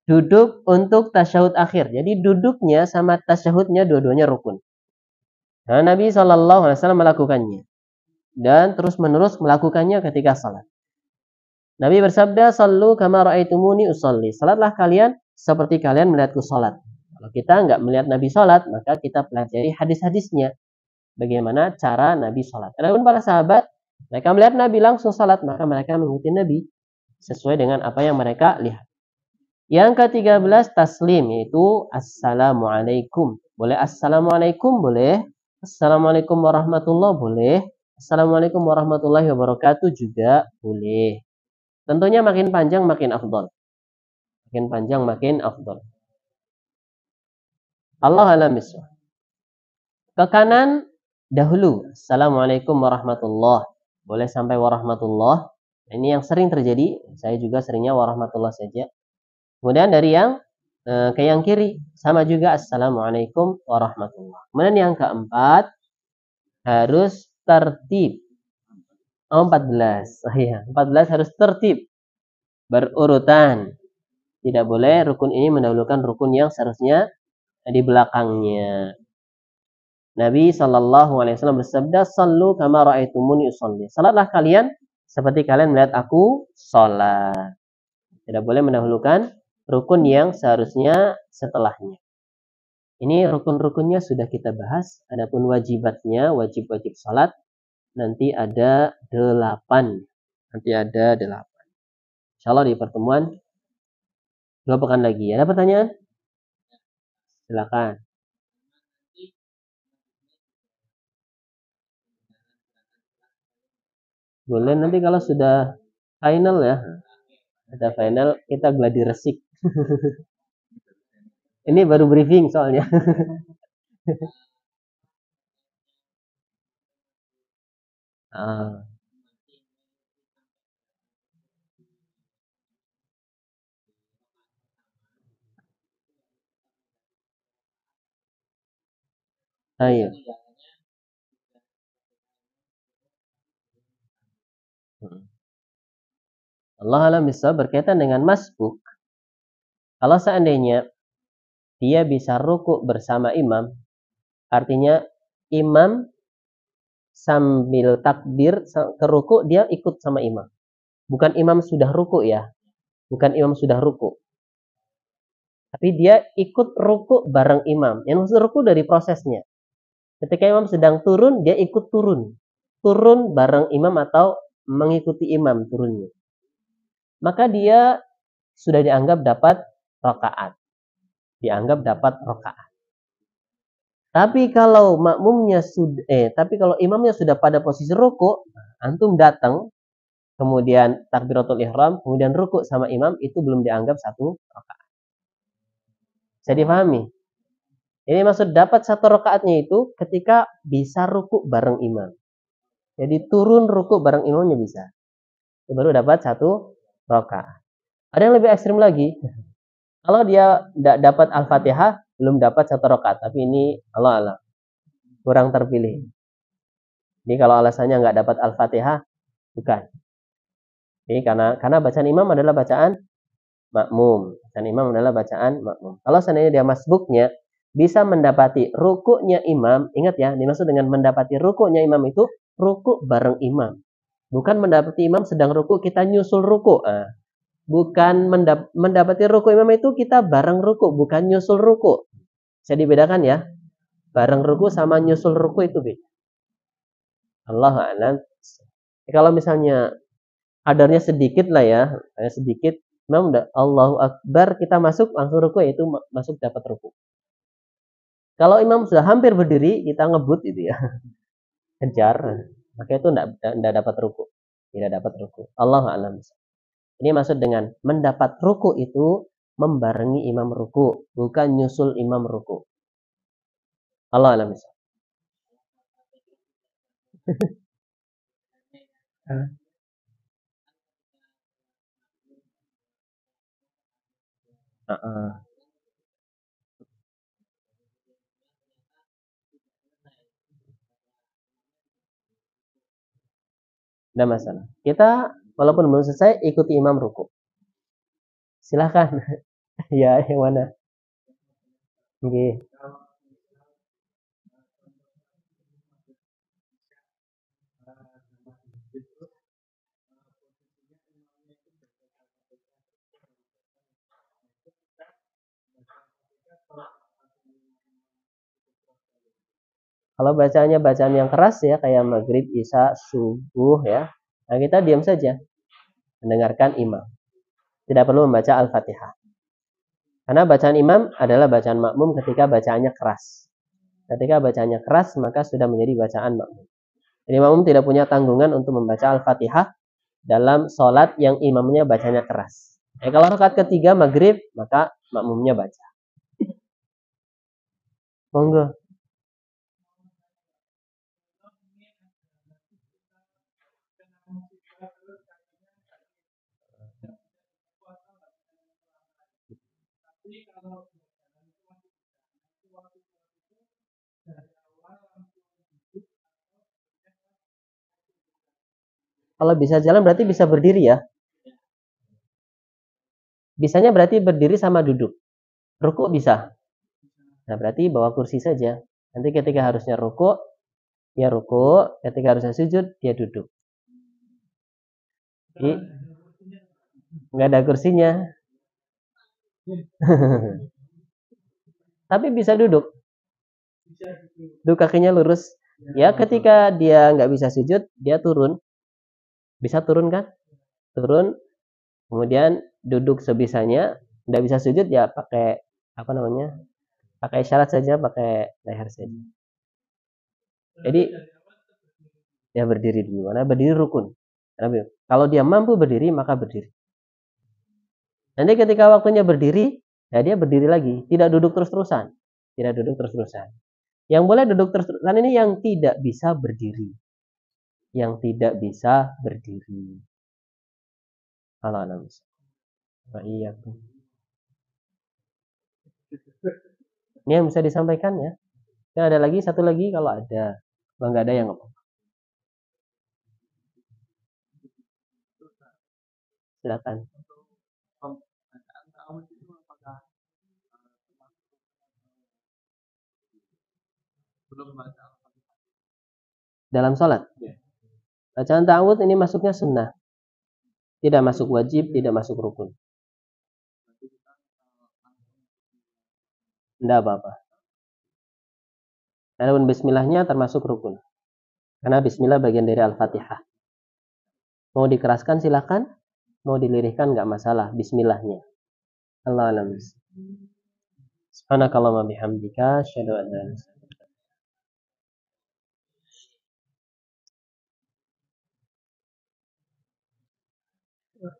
duduk untuk tasyahud akhir. Jadi duduknya sama tasyahudnya dua-duanya rukun. Nah, Nabi SAW melakukannya. Dan terus-menerus melakukannya ketika salat. Nabi bersabda, "Sallu kama ra'aitumuni usolli." Salatlah kalian seperti kalian melihatku salat. Kalau kita nggak melihat Nabi salat, maka kita pelajari hadis-hadisnya. Bagaimana cara Nabi salat. Adapun para sahabat, mereka melihat Nabi langsung salat, maka mereka mengikuti Nabi sesuai dengan apa yang mereka lihat. Yang ke-13 taslim, yaitu assalamualaikum. Boleh assalamualaikum, boleh. Assalamualaikum warahmatullahi, boleh. Assalamualaikum warahmatullahi wabarakatuh juga boleh. Tentunya makin panjang makin afdal. Makin panjang makin afdal. Allah alam bisawab. Ke kanan dahulu. Assalamualaikum warahmatullahi. Boleh sampai warahmatullahi. Ini yang sering terjadi. Saya juga seringnya warahmatullahi saja. Kemudian dari yang ke yang kiri sama juga assalamualaikum warahmatullahi. Kemudian yang keempat harus tertib. 14. Ya, 14 harus tertib. Berurutan. Tidak boleh rukun ini mendahulukan rukun yang seharusnya di belakangnya. Nabi SAW bersabda, "Sallu kama ra'aitumuni usolli." Salatlah kalian seperti kalian melihat aku salat. Tidak boleh mendahulukan rukun yang seharusnya setelahnya. Ini rukun-rukunnya sudah kita bahas. Adapun wajibatnya, wajib-wajib salat nanti ada 8. Nanti ada 8. Insyaallah di pertemuan 2 pekan lagi. Ada pertanyaan? Silakan. Boleh nanti kalau sudah final ya. Ada final kita gladi resik. Ini baru briefing soalnya. Ah, ayo. Allah alam bisa berkaitan dengan masbuk. Kalau seandainya dia bisa ruku bersama imam, artinya imam sambil takbir ke ruku dia ikut sama imam. Bukan imam sudah ruku ya, bukan imam sudah ruku. Tapi dia ikut ruku bareng imam. Yang maksud ruku dari prosesnya. Ketika imam sedang turun, dia ikut turun. Turun bareng imam atau mengikuti imam turunnya. Maka dia sudah dianggap dapat rakaat. Dianggap dapat rakaat. Tapi kalau imamnya sudah pada posisi ruku, antum datang, kemudian takbiratul ihram, kemudian ruku sama imam, itu belum dianggap satu rakaat. Bisa dipahami? Ini maksud dapat satu rakaatnya itu ketika bisa ruku bareng imam. Jadi turun ruku bareng imamnya bisa. Itu baru dapat satu rakaat. Ada yang lebih ekstrim lagi. Kalau dia tidak dapat Al-Fatihah, belum dapat satu rakaat. Tapi ini Allah Allah kurang terpilih. Jadi kalau alasannya nggak dapat Al-Fatihah, bukan. Jadi karena bacaan imam adalah bacaan makmum. Bacaan imam adalah bacaan makmum. Kalau seandainya dia masbuknya bisa mendapati rukuknya imam, ingat ya, dimaksud dengan mendapati rukuknya imam itu rukuk bareng imam. Bukan mendapati imam sedang rukuk kita nyusul rukuk. Bukan mendapati rukuk imam itu kita bareng rukuk, bukan nyusul rukuk. Bisa dibedakan ya. Bareng rukuk sama nyusul rukuk itu beda. Allah a'lam. Kalau misalnya kadarnya sedikit lah ya, sedikit, imam udah Allahu Akbar, kita masuk langsung rukuk, yaitu masuk dapat rukuk. Kalau imam sudah hampir berdiri, kita ngebut itu ya, kejar, maka itu tidak dapat rukuk, tidak dapat rukuk. Allahu a'lam. Ini maksud dengan mendapat ruku itu membarengi imam ruku, bukan nyusul imam ruku. Allah alam bisa. Tidak masalah. Kita walaupun belum selesai ikuti imam ruku. Silahkan. Ya, yang mana? Okay. Kalau bacaannya bacaan yang keras ya, kayak maghrib, isya, subuh ya, nah kita diam saja, mendengarkan imam. Tidak perlu membaca Al-Fatihah. Karena bacaan imam adalah bacaan makmum ketika bacaannya keras. Ketika bacaannya keras, maka sudah menjadi bacaan makmum. Jadi makmum tidak punya tanggungan untuk membaca Al-Fatihah dalam sholat yang imamnya bacanya keras. Kalau rakaat ketiga maghrib, maka makmumnya baca. Monggo. Kalau bisa jalan berarti bisa berdiri ya. Bisanya berarti berdiri sama duduk. Ruku bisa. Nah berarti bawa kursi saja. Nanti ketika harusnya ruku, ya ruku. Ketika harusnya sujud, dia duduk. Jadi nggak ada kursinya. Tapi bisa duduk. Duduk kakinya lurus. Ya ketika dia nggak bisa sujud, dia turun. Bisa turun kan? Turun, kemudian duduk sebisanya. Tidak bisa sujud ya pakai apa namanya? Pakai isyarat saja, pakai leher saja. Jadi ya berdiri dulu. Karena berdiri rukun. Kalau dia mampu berdiri maka berdiri. Nanti ketika waktunya berdiri, ya dia berdiri lagi. Tidak duduk terus-terusan. Tidak duduk terus-terusan. Yang boleh duduk terus-terusan ini yang tidak bisa berdiri. Yang tidak bisa berdiri. Kalau anak iya tuh. Ini yang bisa disampaikan ya. Dan ada lagi satu lagi kalau ada. Kalau nggak ada yang apa? Silakan. Dalam sholat. Bacaan ta'awud ini masuknya sunnah. Tidak masuk wajib, tidak masuk rukun. Tidak apa-apa. Adapun bismillahnya termasuk rukun. Karena bismillah bagian dari Al-Fatihah. Mau dikeraskan silakan, mau dilirihkan nggak masalah bismillahnya. Allah alam. Subhanakallahumma bihamdika asyhadu an la ilaha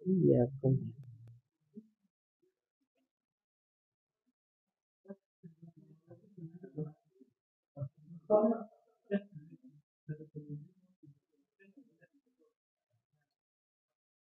illa anta.